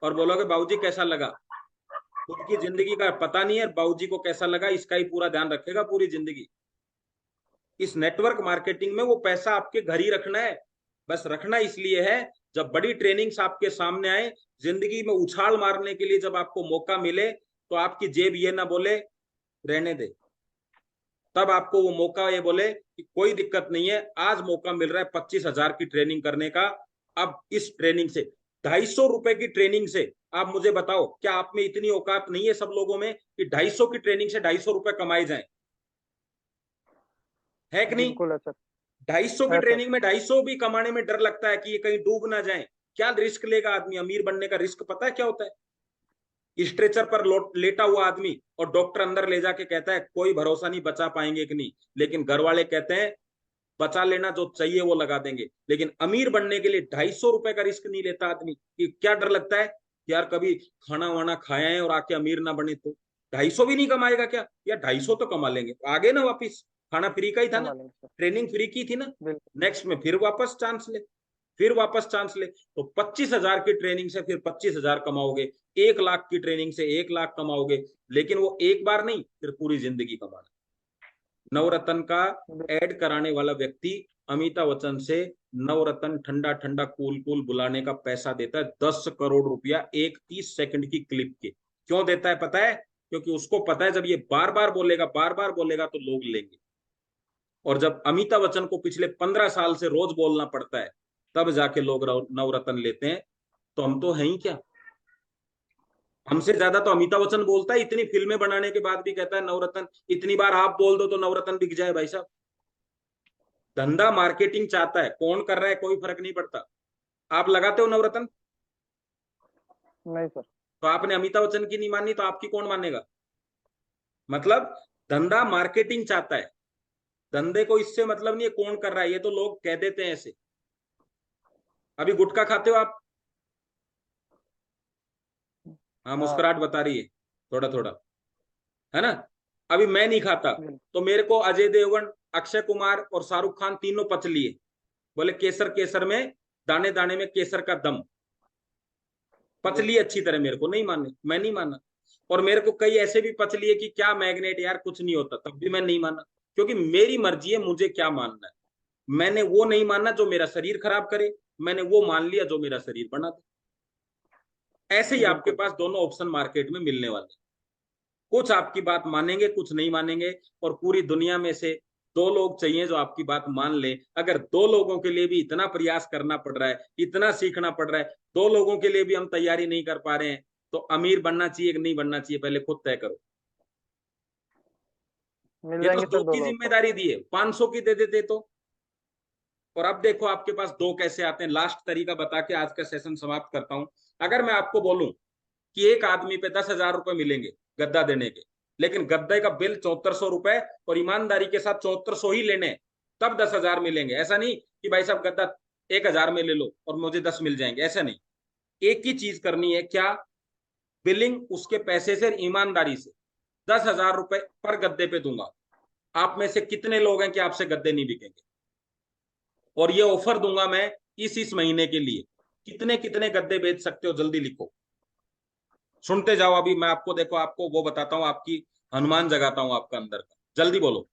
और बोलोगे बाबूजी कैसा लगा। खुद की जिंदगी का पता नहीं है, बाबूजी को कैसा लगा इसका ही पूरा ध्यान रखेगा पूरी जिंदगी। इस नेटवर्क मार्केटिंग में वो पैसा आपके घर ही रखना है। बस रखना इसलिए है जब बड़ी ट्रेनिंग्स आपके सामने आए, जिंदगी में उछाल मारने के लिए जब आपको मौका मिले, तो आपकी जेब ये ना बोले रहने दे, तब आपको वो मौका ये बोले कि कोई दिक्कत नहीं है, आज मौका मिल रहा है 25,000 की ट्रेनिंग करने का। अब इस ट्रेनिंग से 250 रुपए की ट्रेनिंग से आप मुझे बताओ, क्या आप में इतनी औकात नहीं है सब लोगों में कि 250 की ट्रेनिंग से 250 रुपए कमाए जाए? है कि नहीं? बिल्कुल है सर। 250 की है सर। ट्रेनिंग में 250 भी कमाने में डर लगता है कि ये कहीं डूब ना जाए। क्या रिस्क लेगा आदमी? अमीर बनने का रिस्क पता है क्या होता है? स्ट्रेचर पर लेटा हुआ आदमी और डॉक्टर अंदर ले जाके कहता है कोई भरोसा नहीं बचा पाएंगे कि नहीं, लेकिन घर वाले कहते हैं बचा लेना, जो चाहिए वो लगा देंगे। लेकिन अमीर बनने के लिए 250 रुपए का रिस्क नहीं लेता आदमी। कि क्या डर लगता है कि यार कभी खाना वाना खाया है और आके अमीर ना बने तो 250 भी नहीं कमाएगा क्या? यार 250 तो कमा लेंगे, आगे ना वापिस, खाना फ्री का ही था ना, ट्रेनिंग फ्री की थी ना, नेक्स्ट में फिर वापस चांस ले, फिर वापस चांस ले। तो 25,000 की ट्रेनिंग से फिर 25,000 कमाओगे, 1 लाख की ट्रेनिंग से 1 लाख कमाओगे, लेकिन वो एक बार नहीं, फिर पूरी जिंदगी कमाना। नवरत्न का ऐड कराने वाला व्यक्ति अमिताभ बच्चन से नवरत्न ठंडा ठंडा कूल कूल बुलाने का पैसा देता है 10 करोड़ रुपया एक 30 सेकंड की क्लिप के। क्यों देता है पता है? क्योंकि उसको पता है जब ये बार बार बोलेगा तो लोग लेंगे। और जब अमिताभ बच्चन को पिछले 15 साल से रोज बोलना पड़ता है, तब जाके लोग नवरत्न लेते हैं। तो हम तो हैं ही क्या, हमसे ज्यादा तो अमिताभ बच्चन बोलता है। इतनी फिल्में बनाने के बाद भी कहता है नवरत्न, इतनी बार आप बोल दो तो नवरत्न बिक जाए। भाई साहब, धंधा मार्केटिंग चाहता है, कौन कर रहा है कोई फर्क नहीं पड़ता। आप लगाते हो नवरत्न? नहीं सर। तो आपने अमिताभ बच्चन की नहीं मानी तो आपकी कौन मानेगा? मतलब धंधा मार्केटिंग चाहता है, धंधे को इससे मतलब नहीं है कौन कर रहा है, ये तो लोग कह देते हैं ऐसे। अभी गुटखा खाते हो आप? हाँ, मुस्कुराहट बता रही है थोड़ा थोड़ा, है ना। अभी मैं नहीं खाता, तो मेरे को अजय देवगन, अक्षय कुमार और शाहरुख खान तीनों पच लिए, बोले केसर केसर में, दाने दाने में केसर का दम, पच लिए अच्छी तरह। मेरे को नहीं माने, मैं नहीं माना। और मेरे को कई ऐसे भी पच लिए कि क्या मैग्नेट यार कुछ नहीं होता, तब भी मैं नहीं माना, क्योंकि मेरी मर्जी है मुझे क्या मानना है। मैंने वो नहीं मानना जो मेरा शरीर खराब करे, मैंने वो मान लिया जो मेरा शरीर बना दे। ऐसे ही आपके पास दोनों ऑप्शन मार्केट में मिलने वाले। कुछ आपकी बात मानेंगे, कुछ नहीं मानेंगे, और पूरी दुनिया में से 2 लोग चाहिए जो आपकी बात मान ले। अगर 2 लोगों के लिए भी इतना प्रयास करना पड़ रहा है, इतना सीखना पड़ रहा है, 2 लोगों के लिए भी हम तैयारी नहीं कर पा रहे हैं, तो अमीर बनना चाहिए कि नहीं बनना चाहिए, पहले खुद तय करो। मिल ये तो जाएंगे सर 2 दो की लोग। जिम्मेदारी दी है, 500 की दे देते तो। और अब देखो आपके पास 2 कैसे आते हैं। लास्ट तरीका बता के आज का सेशन समाप्त करता हूं। अगर मैं आपको बोलूं कि एक आदमी पे 10,000 रुपए मिलेंगे गद्दा देने के, लेकिन गद्दे का बिल 7400 रुपए और ईमानदारी के साथ 7400 ही लेने, तब 10,000 मिलेंगे। ऐसा नहीं कि भाई साहब गद्दा 1,000 में ले लो और मुझे 10 मिल जाएंगे, ऐसा नहीं। एक ही चीज करनी है, क्या? बिलिंग उसके पैसे से, ईमानदारी से। 10,000 रुपए पर गद्दे पे दूंगा। आप में से कितने लोग हैं कि आपसे गद्दे नहीं बिकेंगे? और ये ऑफर दूंगा मैं इस महीने के लिए। कितने कितने गद्दे बेच सकते हो, जल्दी लिखो, सुनते जाओ। अभी मैं आपको, देखो आपको वो बताता हूं, आपकी हनुमान जगाता हूं आपका अंदर का, जल्दी बोलो।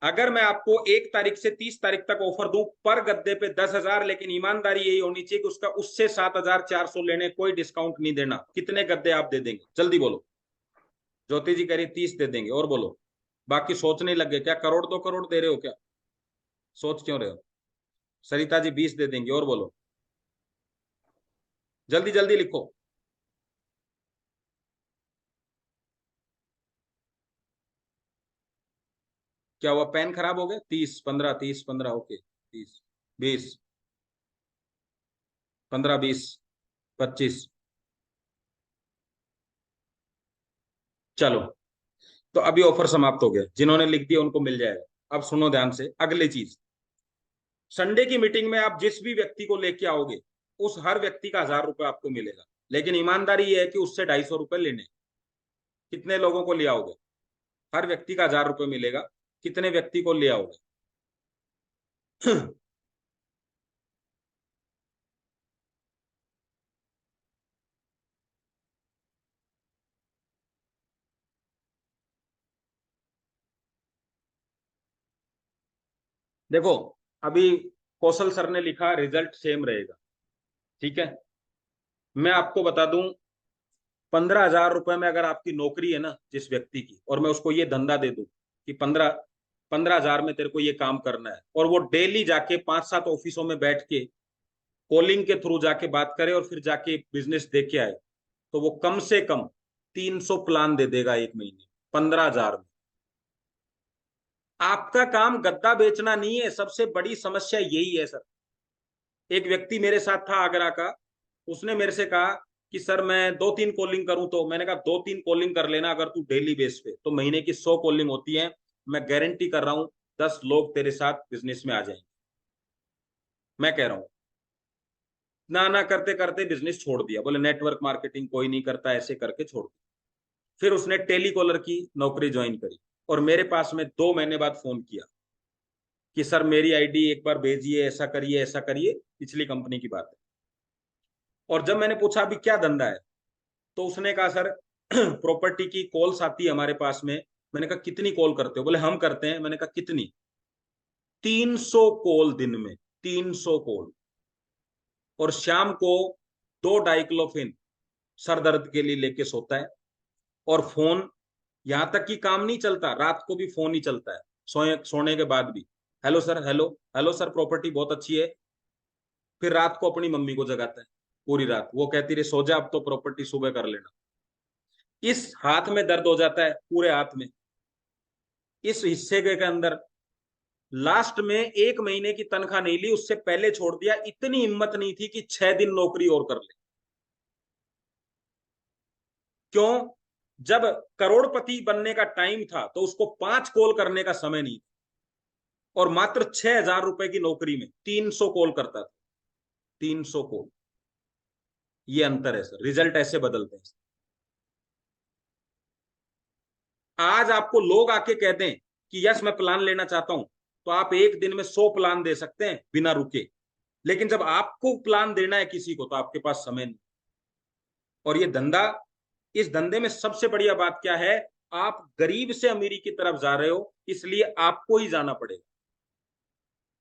अगर मैं आपको 1 तारीख से 30 तारीख तक ऑफर दूं पर गद्दे पे 10,000, लेकिन ईमानदारी यही होनी चाहिए कि उसका उससे 7,400 लेने, कोई डिस्काउंट नहीं देना, कितने गद्दे आप दे देंगे? जल्दी बोलो। ज्योति जी कह रही 30 दे देंगे, और बोलो। बाकी सोचने लगे क्या, करोड़ 2 करोड़ दे रहे हो क्या? सोच क्यों रहे हो? सरिता जी 20 दे देंगे, और बोलो। जल्दी जल्दी लिखो। क्या हुआ, पेन खराब हो गया? 30 15, 30 15, ओके। 30 20 15 20 25। चलो, तो अभी ऑफर समाप्त हो गया, जिन्होंने लिख दिया उनको मिल जाएगा। अब सुनो ध्यान से अगली चीज। संडे की मीटिंग में आप जिस भी व्यक्ति को लेके आओगे, उस हर व्यक्ति का 1000 रुपये आपको मिलेगा। लेकिन ईमानदारी ये है कि उससे 250 रुपये लेने। कितने लोगों को ले आओगे? हर व्यक्ति का 1000 रुपये मिलेगा। कितने व्यक्ति को ले आओगे? देखो, अभी कौशल सर ने लिखा रिजल्ट सेम रहेगा, ठीक है। मैं आपको बता दूं, 15,000 रुपए में अगर आपकी नौकरी है ना जिस व्यक्ति की, और मैं उसको ये धंधा दे दूं कि 15,000 में तेरे को ये काम करना है, और वो डेली जाके 5-7 ऑफिसों में बैठ के कॉलिंग के थ्रू जाके बात करे और फिर जाके बिजनेस दे के आए, तो वो कम से कम 300 प्लान दे देगा एक महीने, 15,000 में। आपका काम गद्दा बेचना नहीं है, सबसे बड़ी समस्या यही है सर। एक व्यक्ति मेरे साथ था आगरा का, उसने मेरे से कहा कि सर मैं 2-3 कॉलिंग करूं, तो मैंने कहा 2-3 कॉलिंग कर लेना अगर तू डेली बेस पे, तो महीने की 100 कॉलिंग होती है। मैं गारंटी कर रहा हूं 10 लोग तेरे साथ बिजनेस में आ जाएंगे। मैं कह रहा हूं, ना ना करते करते बिजनेस छोड़ दिया, बोले नेटवर्क मार्केटिंग कोई नहीं करता, ऐसे करके छोड़ दिया। फिर उसने टेलीकॉलर की नौकरी ज्वाइन करी, और मेरे पास में 2 महीने बाद फोन किया कि सर मेरी आईडी एक बार भेजिए, ऐसा करिए ऐसा करिए। पिछली कंपनी की बात है। और जब मैंने पूछा अभी क्या धंधा है, तो उसने कहा सर प्रॉपर्टी की कॉल्स आती है हमारे पास में। मैंने कहा कितनी कॉल करते हो? बोले हम करते हैं। मैंने कहा कितनी? 300 कॉल दिन में, 300 कॉल। और शाम को 2 डाइक्लोफिन सर दर्द के लिए लेके सोता है। और फोन, यहां तक कि काम नहीं चलता, रात को भी फोन ही चलता है, सोने के बाद भी। Hello sir, hello hello sir, property बहुत अच्छी है। फिर रात को अपनी मम्मी को जगाता है पूरी रात, वो कहती रही सो जा, अब तो प्रॉपर्टी सुबह कर लेना। इस हाथ में दर्द हो जाता है, पूरे हाथ में, इस हिस्से के अंदर। लास्ट में 1 महीने की तनख्वाह नहीं ली, उससे पहले छोड़ दिया। इतनी हिम्मत नहीं थी कि 6 दिन नौकरी और कर ले। क्यों? जब करोड़पति बनने का टाइम था तो उसको 5 कॉल करने का समय नहीं था, और मात्र 6,000 रुपए की नौकरी में 300 कॉल करता था। 300 कॉल, ये अंतर है सर, रिजल्ट ऐसे बदलते हैं। आज आपको लोग आके कहते हैं कि यस मैं प्लान लेना चाहता हूं, तो आप एक दिन में 100 प्लान दे सकते हैं बिना रुके। लेकिन जब आपको प्लान देना है किसी को, तो आपके पास समय नहीं। और ये धंधा, इस धंधे में सबसे बढ़िया बात क्या है? आप गरीब से अमीरी की तरफ जा रहे हो, इसलिए आपको ही जाना पड़ेगा।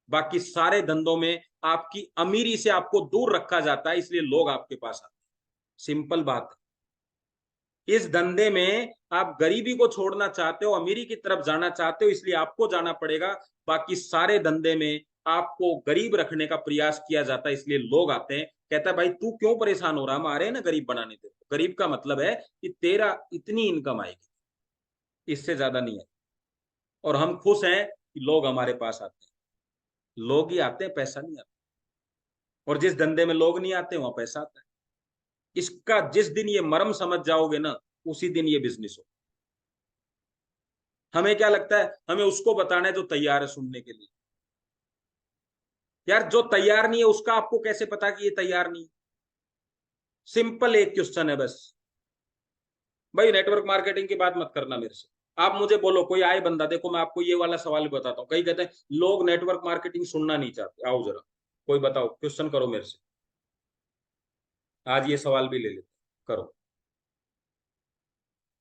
बाकी सारे धंधों में आपकी अमीरी से आपको दूर रखा जाता है, इसलिए लोग आपके पास आते हैं। सिंपल बात है। इस धंधे में आप गरीबी को छोड़ना चाहते हो, अमीरी की तरफ जाना चाहते हो, इसलिए आपको जाना पड़ेगा। बाकी सारे धंधे में आपको गरीब रखने का प्रयास किया जाता है, इसलिए लोग आते हैं। कहता है भाई तू क्यों परेशान हो रहा, हम आ रहे हैं ना गरीब बनाने। तेरे गरीब का मतलब है कि तेरा इतनी इनकम आएगी, इससे ज्यादा नहीं है। और हम खुश हैं कि लोग हमारे पास आते हैं। लोग ही आते हैं, पैसा नहीं आता। और जिस धंधे में लोग नहीं आते वहां पैसा आता है। इसका जिस दिन ये मर्म समझ जाओगे ना, उसी दिन ये बिजनेस हो। हमें क्या लगता है, हमें उसको बताना है जो तैयार है सुनने के लिए। यार जो तैयार नहीं है उसका आपको कैसे पता कि ये तैयार नहीं है? सिंपल एक क्वेश्चन है बस। भाई नेटवर्क मार्केटिंग की बात मत करना मेरे से। आप मुझे बोलो कोई आए बंदा, देखो मैं आपको ये वाला सवाल बताता हूँ। कई कहते हैं लोग नेटवर्क मार्केटिंग सुनना नहीं चाहते। आओ जरा, कोई बताओ, क्वेश्चन करो मेरे से। आज ये सवाल भी ले लेते, करो।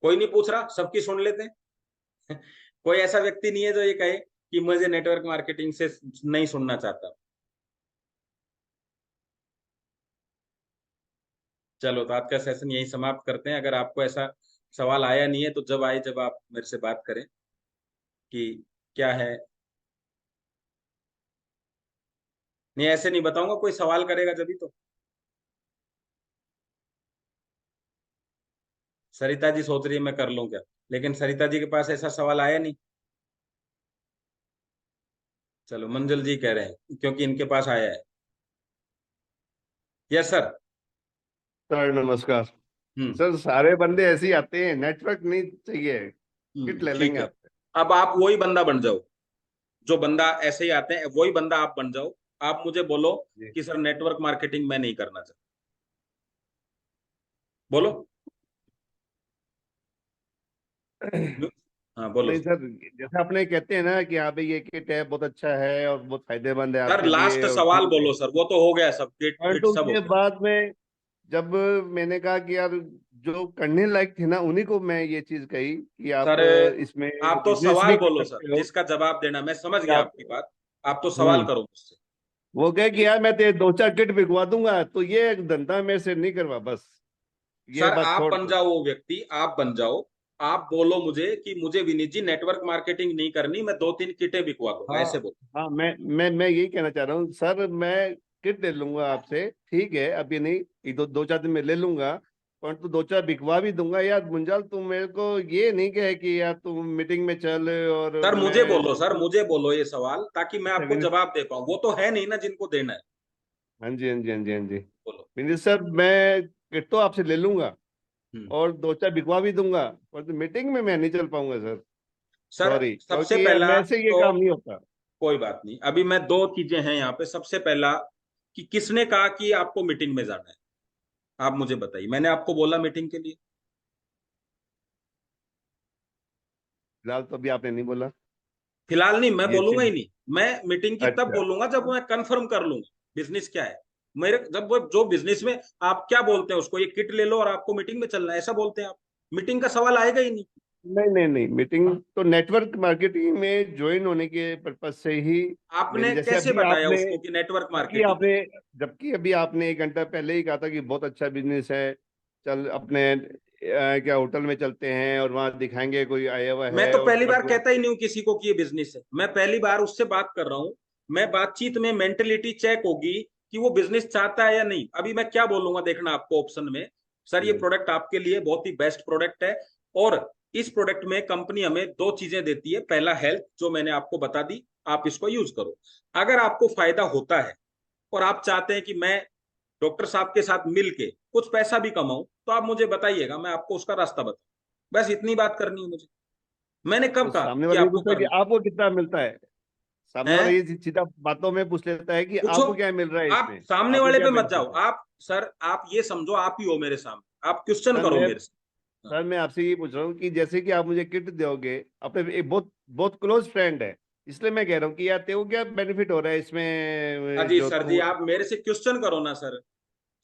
कोई नहीं पूछ रहा, सबकी सुन लेते हैं। कोई ऐसा व्यक्ति नहीं है जो ये कहे कि मुझे नेटवर्क मार्केटिंग से नहीं सुनना चाहता। चलो, तो आज का सेशन यही समाप्त करते हैं। अगर आपको ऐसा सवाल आया नहीं है तो जब आए, जब आप मेरे से बात करें कि क्या है। नहीं, ऐसे नहीं बताऊंगा, कोई सवाल करेगा जब तो। सरिता जी सोच रही है मैं कर लूं क्या, लेकिन सरिता जी के पास ऐसा सवाल आया नहीं। चलो मंजुल जी कह रहे हैं क्योंकि इनके पास आया है। Yes sir. सर नमस्कार। सर सारे बंदे ऐसे ही आते हैं, नेटवर्क नहीं चाहिए, किट ले ठीक लेंगे है। आपसे। अब आप वही बंदा बन जाओ, जो बंदा ऐसे ही आते हैं वही बंदा आप बन जाओ। आप मुझे बोलो जी। कि सर नेटवर्क मार्केटिंग मैं नहीं करना चाहता, बोलो। हाँ बोलो नहीं सर, जैसे आपने कहते हैं ना कि हाँ भाई ये किट है, बहुत अच्छा है और बहुत फायदेमंद है सर। आपके लास्ट लिए, और सवाल ठीक है। बोलो सर, वो तो हो गया सब, किट और फिट तो सब हो उसके गया। बाद में जब मैंने कहा कि यार जो करने लायक थे ना, उन्हीं को मैं ये चीज कही कि आप सर इसमें आप तो बिजनेस सवाल भी कर बोलो सर, सकते हो जिसका जवाब देना, मैं समझ कि गया आप। आपकी बात। आप तो सवाल करो मुझसे। वो कहे कि यार मैं तेरे 2-4 किट बिकवा दूंगा, तो ये एक धंधा मेरे से नहीं करवा, बस ये सर बात आप छोड़ बन दो। जाओ वो व्यक्ति, आप बन जाओ। आप बोलो मुझे कि मुझे विनीत जी नेटवर्क मार्केटिंग नहीं करनी, मैं 2-3 किटें बिकवा दूंगा, हाँ ऐसे बोलो। हाँ, मैं यही कहना चाह रहा हूँ सर, मैं किट ले लूंगा आपसे, ठीक है, अभी नहीं, एक 2-4 दिन में ले लूंगा, पर तू 2-4 बिकवा भी दूंगा यार। मुंजाल तू मेरे को ये नहीं कहे कि यार तू मीटिंग में चल और सर मुझे मैं बोलो, सर मुझे बोलो ये सवाल, ताकि मैं अच्छा आपको विनीत। जवाब दे पाऊँ। वो तो है नहीं ना जिनको देना है। हाँ जी, हाँ जी, हाँ जी, हाँ जी। बोलो। विनीत सर, मैं किट तो आपसे ले लूंगा हम्म। और 2-4 बिकवा भी दूंगा, पर तो मीटिंग में मैं नहीं चल पाऊंगा सर। सर सॉरी, सबसे क्योंकि यार पहला मेरे से ये तो काम नहीं होता। कोई बात नहीं, अभी मैं दो चीजें हैं यहाँ पे। सबसे पहला कि किसने कहा कि आपको मीटिंग में जाना है, आप मुझे बताइए। मैंने आपको बोला मीटिंग के लिए? फिलहाल तो अभी आपने नहीं बोला फिलहाल नहीं, मैं ये बोलूंगा चीज। ही नहीं। मैं मीटिंग की तब अच्छा। बोलूंगा जब मैं कंफर्म कर लूंगा बिजनेस क्या है। मेरे जब वो जो बिजनेस में आप क्या बोलते हैं उसको, ये किट ले लो और आपको मीटिंग में चलना है, ऐसा बोलते हैं आप। मीटिंग का सवाल आएगा ही नहीं। नहीं नहीं नहीं, मीटिंग तो नेटवर्क मार्केटिंग में ज्वाइन होने के पर्पज से ही मैंने, आपने जैसे कैसे अभी बताया आपने, उसको कि नेटवर्क जबकि मार्केटिंग? आपने जबकि अभी आपने 1 घंटा पहले ही कहा था कि बहुत अच्छा बिजनेस है, चल अपने क्या होटल में चलते हैं और वहां दिखाएंगे कोई आया हुआ मैं है, तो और पहली बार बट कहता ही नहीं हूँ किसी को कि ये बिजनेस है। मैं पहली बार उससे बात कर रहा हूँ। मैं बातचीत में मेंटेलिटी चेक होगी कि वो बिजनेस चाहता है या नहीं। अभी मैं क्या बोलूंगा देखना आपको ऑप्शन में, सर ये प्रोडक्ट आपके लिए बहुत ही बेस्ट प्रोडक्ट है, और इस प्रोडक्ट में कंपनी हमें दो चीजें देती है। पहला हेल्थ, जो मैंने आपको बता दी, आप इसको यूज करो। अगर आपको फायदा होता है और आप चाहते हैं कि मैं डॉक्टर साहब के साथ मिलके कुछ पैसा भी कमाऊं, तो आप मुझे बताइएगा, मैं आपको उसका रास्ता बताऊं। बस इतनी बात करनी है मुझे। मैंने कब तो कहा सामने कि वाला ये आपको पूछता है कि करना आपको कितना मिलता है। सामने वाला है? ये सीधा बातों में पूछ लेता है कि पूछो। आपको क्या मिल रहा है आप इसमें, सामने आपको वाले क्या पे मत जाओ। बेनिफिट है। आप सर, आप ये समझो आप ही हो मेरे सामने, आप क्वेश्चन सर करो मैं मेरे से। हाँ। सर मैं आपसे ये पूछ रहा हूँ कि जैसे कि आप मुझे किट दोगे, अपने एक बहुत बहुत क्लोज फ्रेंड है, इसलिए मैं कह रहा हूँ कि यार तेरे को क्या बेनिफिट हो रहा है इसमें अजी जो सर जी, तू। आप मेरे से क्वेश्चन करो ना सर।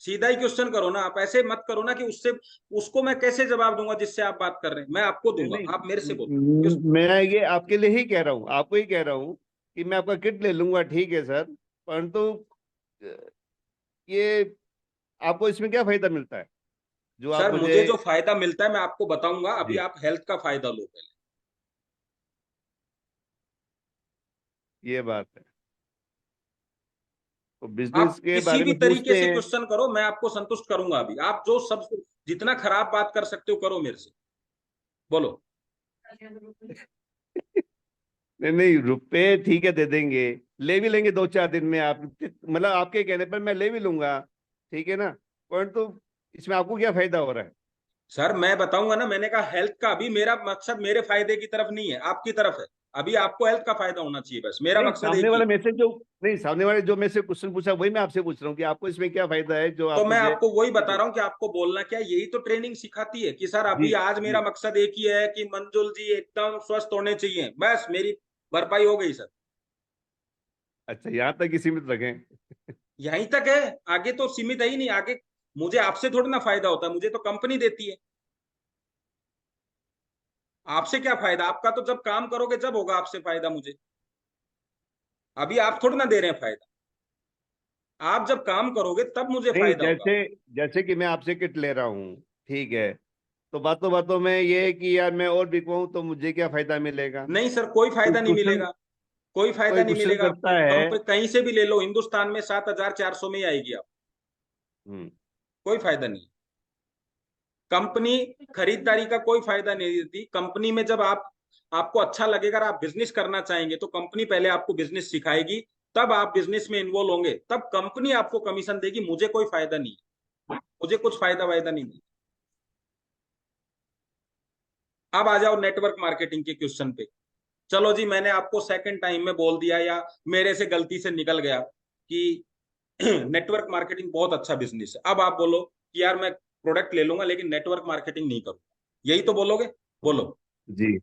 सीधा ही क्वेश्चन करो ना, आप ऐसे मत करो ना कि उससे उसको मैं कैसे जवाब दूंगा जिससे आप बात कर रहे हैं। मैं आपको नहीं दूंगा, आप मेरे से बोलो। मैं ये आपके लिए ही कह रहा हूँ, आपको ही कह रहा हूँ कि मैं आपका किट ले लूंगा, ठीक है सर, परंतु ये आपको इसमें क्या फायदा मिलता है जो आप सर मुझे। मुझे जो फायदा मिलता है मैं आपको बताऊंगा। अभी जी, आप हेल्थ का फायदा लो पहले। ये बात है, तो आप बिजनेस के किसी बारे भी में तरीके पूछते से हैं। क्वेश्चन करो, मैं आपको संतुष्ट करूंगा। अभी आप जो सब जितना खराब बात कर सकते हो करो मेरे से, बोलो। नहीं नहीं, रुपए ठीक है दे देंगे, ले भी लेंगे 2-4 दिन में, आप मतलब आपके कहने पर मैं ले भी लूंगा, ठीक है ना, परंतु इसमें आपको क्या फायदा हो रहा है। सर मैं बताऊंगा ना, मैंने कहा हेल्थ का। अभी मेरा मकसद मेरे फायदे की तरफ नहीं है, आपकी तरफ है। अभी आपको हेल्थ का फायदा होना चाहिए, बस मेरा नहीं, मकसद एक सामने ही वाला है। मैसेज जो, नहीं, सामने वाले जो मेरे से क्वेश्चन पूछा वही मैं आपसे पूछ रहा हूँ कि आपको इसमें क्या फायदा है जो तो आप मैं मुझे। आपको वही बता रहा हूँ कि आपको बोलना क्या, यही तो ट्रेनिंग सिखाती है कि सर जी अभी आज मेरा जी। मकसद एक ही है कि मंजुल जी एकदम स्वस्थ होने चाहिए, बस मेरी भरपाई हो गई सर। अच्छा, यहाँ तक ही सीमित रखें। यहीं तक है, आगे तो सीमित है ही नहीं। आगे मुझे आपसे थोड़ा ना फायदा होता है, मुझे तो कंपनी देती है। आपसे क्या फायदा? आपका तो जब काम करोगे जब होगा आपसे फायदा मुझे। अभी आप थोड़ा ना दे रहे हैं फायदा, आप जब काम करोगे तब मुझे नहीं, फायदा होगा। जैसे जैसे कि मैं आपसे किट ले रहा हूँ, ठीक है, तो बातों बातों में ये है कि यार मैं और बिकवाऊं तो मुझे क्या फायदा मिलेगा। नहीं सर, कोई कोई फायदा नहीं क्वेश्चन मिलेगा। कोई फायदा कोई नहीं क्वेश्चन मिलेगा करता आपको। है। कंपनी कहीं से भी ले लो, हिंदुस्तान में 7,400 में ही आएगी आप। हम्म। कोई फायदा नहीं। कंपनी खरीदारी का कोई फायदा नहीं देती। कंपनी में जब आपको अच्छा लगेगा, आप बिजनेस करना चाहेंगे, तो कंपनी पहले आपको बिजनेस सिखाएगी, तब आप बिजनेस में इन्वॉल्व होंगे, तब कंपनी आपको कमीशन देगी। मुझे कोई फायदा नहीं, मुझे कुछ फायदा नहीं। अब आ जाओ नेटवर्क मार्केटिंग के क्वेश्चन पे। चलो जी, मैंने आपको सेकंड टाइम में बोल दिया या मेरे से गलती से निकल गया कि नेटवर्क मार्केटिंग बहुत अच्छा बिजनेस है। अब आप बोलो कि यार मैं प्रोडक्ट ले लूंगा लेकिन नेटवर्क मार्केटिंग नहीं करूंगा, यही तो बोलोगे? बोलो जी।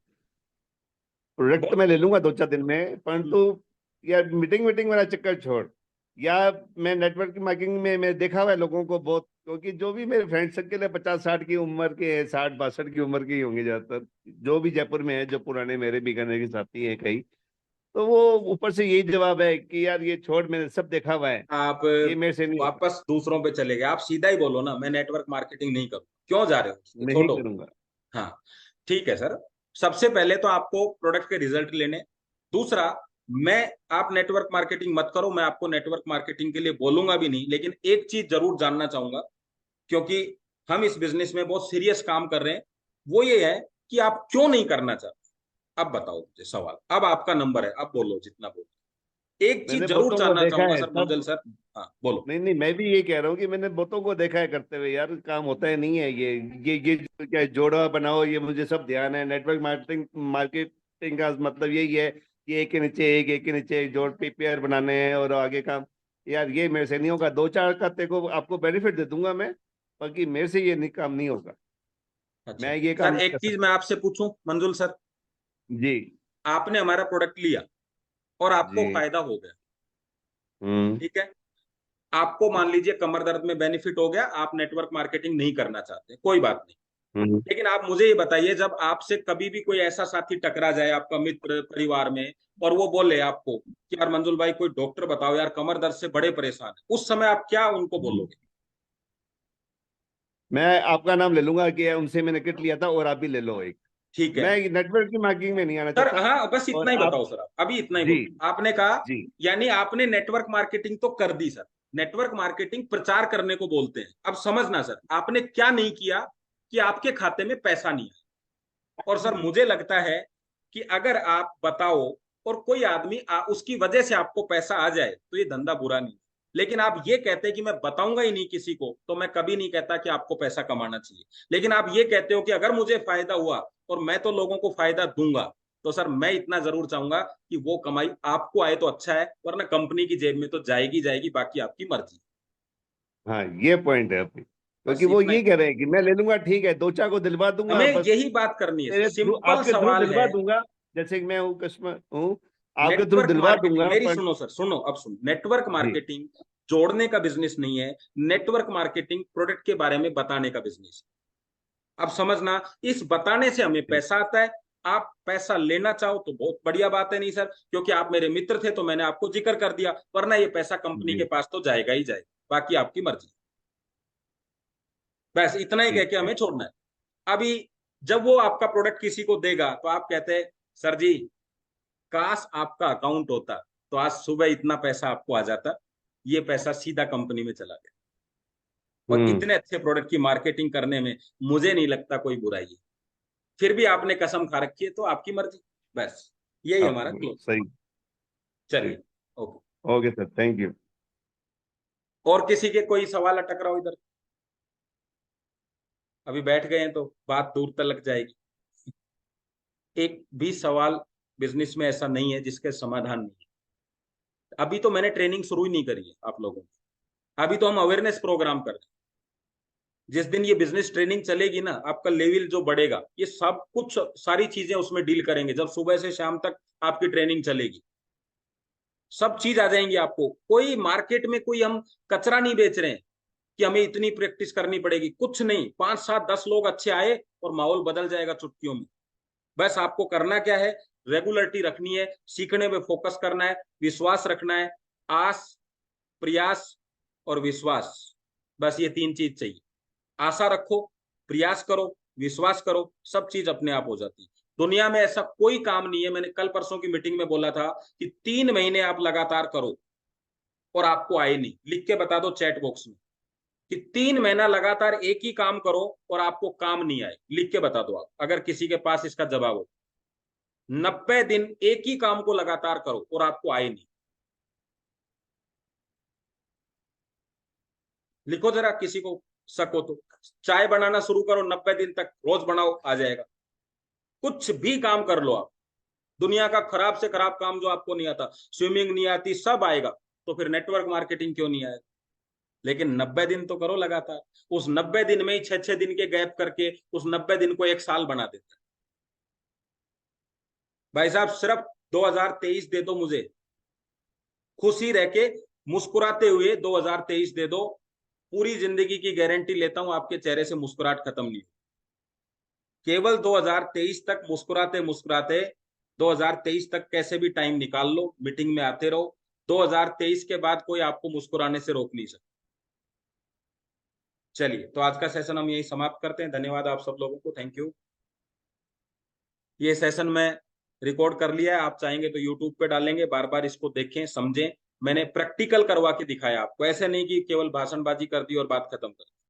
प्रोडक्ट तो मैं ले लूंगा 2-4 दिन में, परंतु यार मीटिंग वाला चक्कर छोड़। या मैं नेटवर्क मार्केटिंग में मैं देखा हुआ है लोगों को बहुत, क्योंकि जो भी मेरे फ्रेंड सर्किल है 50-60 की उम्र के हैं, 60-62 की उम्र के ही होंगे ज्यादातर, जो भी जयपुर में है, जो पुराने मेरे बीकानेर के साथी हैं कई, तो वो ऊपर से यही जवाब है कि यार ये छोड़, मैंने सब देखा हुआ है, आप ये मेरे से नहीं होगा। वापस दूसरों पे चले गए। आप सीधा ही बोलो ना, मैं नेटवर्क मार्केटिंग नहीं करूँ। क्यों जा रहे हो? नहीं छोड़ो। करूंगा। हाँ ठीक है सर। सबसे पहले तो आपको प्रोडक्ट के रिजल्ट लेने। दूसरा, आप नेटवर्क मार्केटिंग मत करो, मैं आपको नेटवर्क मार्केटिंग के लिए बोलूंगा भी नहीं, लेकिन एक चीज जरूर जानना चाहूंगा, क्योंकि हम इस बिजनेस में बहुत सीरियस काम कर रहे हैं, वो ये है कि आप क्यों नहीं करना चाहते। अब बताओ मुझे सवाल, अब आपका नंबर है, अब बोलो जितना बोलो। एक चीज मैंने जरूर बहुतों को जानना देखा चाहूंगा है सर, सब। मंजल सर। हाँ बोलो। नहीं, मैं भी ये कह रहा हूँ कि मैंने बहुतों को देखा है करते हुए, यार काम होता है नहीं है। ये क्या जोड़ा बनाओ, ये मुझे सब ध्यान है। नेटवर्क मार्केटिंग का मतलब यही है कि एक के नीचे एक के नीचे एक जोड़ पीपीआर बनाने हैं और आगे काम। यार ये मेरे से नहीं होगा। 2-4 का तेरे को आपको बेनिफिट दे दूंगा मैं, बाकी मेरे से ये काम नहीं होगा। अच्छा मैं ये काम सर, नहीं एक कर चीज मैं सकता। आपसे पूछूं मंजुल सर, जी। आपने हमारा प्रोडक्ट लिया और आपको जी। फायदा हो गया, हम्म। ठीक है। आपको मान लीजिए कमर दर्द में बेनिफिट हो गया, आप नेटवर्क मार्केटिंग नहीं करना चाहते, कोई बात नहीं। हम्म। लेकिन आप मुझे ये बताइए, जब आपसे कभी भी कोई ऐसा साथी टकरा जाए आपका मित्र परिवार में, और वो बोले आपको कि यार मंजुल भाई कोई डॉक्टर बताओ यार, कमर दर्द से बड़े परेशान है, उस समय आप क्या उनको बोलोगे? मैं आपका नाम ले लूंगा कि उनसे मैंने किट लिया था और आप भी ले लो एक। ठीक है मैं नेटवर्क की मार्केटिंग में नहीं आना सर। चाहता। हाँ बस इतना और ही आप। बताओ सर, आप अभी इतना ही जी। बोलो। आपने कहा, जी। यानी आपने नेटवर्क मार्केटिंग तो कर दी सर। नेटवर्क मार्केटिंग प्रचार करने को बोलते हैं। अब समझना सर, आपने क्या नहीं किया कि आपके खाते में पैसा नहीं आया। और सर मुझे लगता है कि अगर आप बताओ और कोई आदमी उसकी वजह से आपको पैसा आ जाए तो ये धंधा बुरा नहीं। लेकिन आप ये कहते हैं कि मैं बताऊंगा ही नहीं किसी को, तो मैं कभी नहीं कहता कि आपको पैसा कमाना चाहिए। लेकिन आप ये कहते हो कि अगर मुझे फायदा हुआ और मैं तो लोगों को फायदा दूंगा, तो सर मैं इतना जरूर चाहूंगा कि वो कमाई आपको आए तो अच्छा है, वरना कंपनी की जेब में तो जाएगी जाएगी, बाकी आपकी मर्जी। हाँ, ये पॉइंट है अभी, बस क्योंकि वो इतना ही, ये कह रहे हैं कि मैं ले लूंगा, ठीक है, 2-4 को दिलवा दूंगा हमें बस। यही बात करनी है सर, तेरे थ्रू, सिंपल आपके थ्रू सवाल दिलवा है। दूंगा, जैसे कि मैं हूँ कस्टमर हूँ, आपके थ्रू नेटवर्क दिलवा मार्केटिंग, दूंगा मेरी पर। सुनो सर, सुनो, अब सुनो। नेटवर्क जी। मार्केटिंग जोड़ने का बिजनेस नहीं है, नेटवर्क मार्केटिंग प्रोडक्ट के बारे में बताने का बिजनेस है। अब समझना, इस बताने से हमें जी। पैसा आता है। आप पैसा लेना चाहो तो बहुत बढ़िया बात है, नहीं सर क्योंकि आप मेरे मित्र थे तो मैंने आपको जिक्र कर दिया, वरना ये पैसा कंपनी के जी। पास तो जाएगा ही जाएगा, बाकी आपकी मर्जी। बस इतना ही कह ठीक के है। हमें छोड़ना है। अभी जब वो आपका प्रोडक्ट किसी को देगा तो आप कहते हैं, सर जी काश आपका अकाउंट होता तो आज सुबह इतना पैसा आपको आ जाता, ये पैसा सीधा कंपनी में चला गया। और हम्म। इतने अच्छे प्रोडक्ट की मार्केटिंग करने में मुझे नहीं लगता कोई बुराई है। फिर भी आपने कसम खा रखी है तो आपकी मर्जी। बस यही हमारा आपकी क्लोज। सही। चलिए, ठीक। Okay. Okay sir, thank you. और किसी के कोई सवाल अटक रहा हो इधर? अभी बैठ गए हैं तो बात दूर तक जाएगी। एक भी सवाल बिजनेस में ऐसा नहीं है जिसके समाधान नहीं है। अभी तो मैंने ट्रेनिंग शुरू ही नहीं करी है आप लोगों की, अभी तो हम अवेयरनेस प्रोग्राम कर रहे हैं। जिस दिन ये बिजनेस ट्रेनिंग चलेगी ना, आपका लेवल जो बढ़ेगा, ये सब कुछ सारी चीजें उसमें डील करेंगे। जब सुबह से शाम तक आपकी ट्रेनिंग चलेगी, सब चीज आ जाएंगी आपको। कोई मार्केट में कोई हम कचरा नहीं बेच रहे हैं कि हमें इतनी प्रैक्टिस करनी पड़ेगी, कुछ नहीं। 5-7-10 लोग अच्छे आए और माहौल बदल जाएगा चुटकियों में। बस आपको करना क्या है, रेगुलरिटी रखनी है, सीखने में फोकस करना है, विश्वास रखना है। आस, प्रयास और विश्वास, बस ये 3 चीज चाहिए। आशा रखो, प्रयास करो, विश्वास करो, सब चीज अपने आप हो जाती है। दुनिया में ऐसा कोई काम नहीं है, मैंने कल परसों की मीटिंग में बोला था कि 3 महीने आप लगातार करो और आपको आए नहीं, लिख के बता दो चैट बॉक्स में। कि 3 महीना लगातार एक ही काम करो और आपको काम नहीं आए, लिख के बता दो आप, अगर किसी के पास इसका जवाब हो। 90 दिन एक ही काम को लगातार करो और आपको आए नहीं, लिखो जरा, किसी को शक हो तो। चाय बनाना शुरू करो, 90 दिन तक रोज बनाओ, आ जाएगा। कुछ भी काम कर लो आप, दुनिया का खराब से खराब काम जो आपको नहीं आता, स्विमिंग नहीं आती, सब आएगा। तो फिर नेटवर्क मार्केटिंग क्यों नहीं आएगा? लेकिन 90 दिन तो करो लगातार। उस 90 दिन में ही 6-6 दिन के गैप करके उस 90 दिन को 1 साल बना देते हैं। भाई साहब, सिर्फ 2023 दे दो मुझे, खुशी रह के मुस्कुराते हुए 2023 दे दो, पूरी जिंदगी की गारंटी लेता हूं आपके चेहरे से मुस्कुराहट खत्म नहीं। केवल 2023 तक मुस्कुराते मुस्कुराते 2023 तक कैसे भी टाइम निकाल लो, मीटिंग में आते रहो। 2023 के बाद कोई आपको मुस्कुराने से रोक नहीं सकता। चलिए, तो आज का सेशन हम यही समाप्त करते हैं। धन्यवाद आप सब लोगों को, थैंक यू। ये सेशन मैं रिकॉर्ड कर लिया है, आप चाहेंगे तो यूट्यूब पे डालेंगे, बार बार इसको देखें, समझें। मैंने प्रैक्टिकल करवा के दिखाया आपको, ऐसे नहीं कि केवल भाषणबाजी कर दी और बात खत्म कर दी।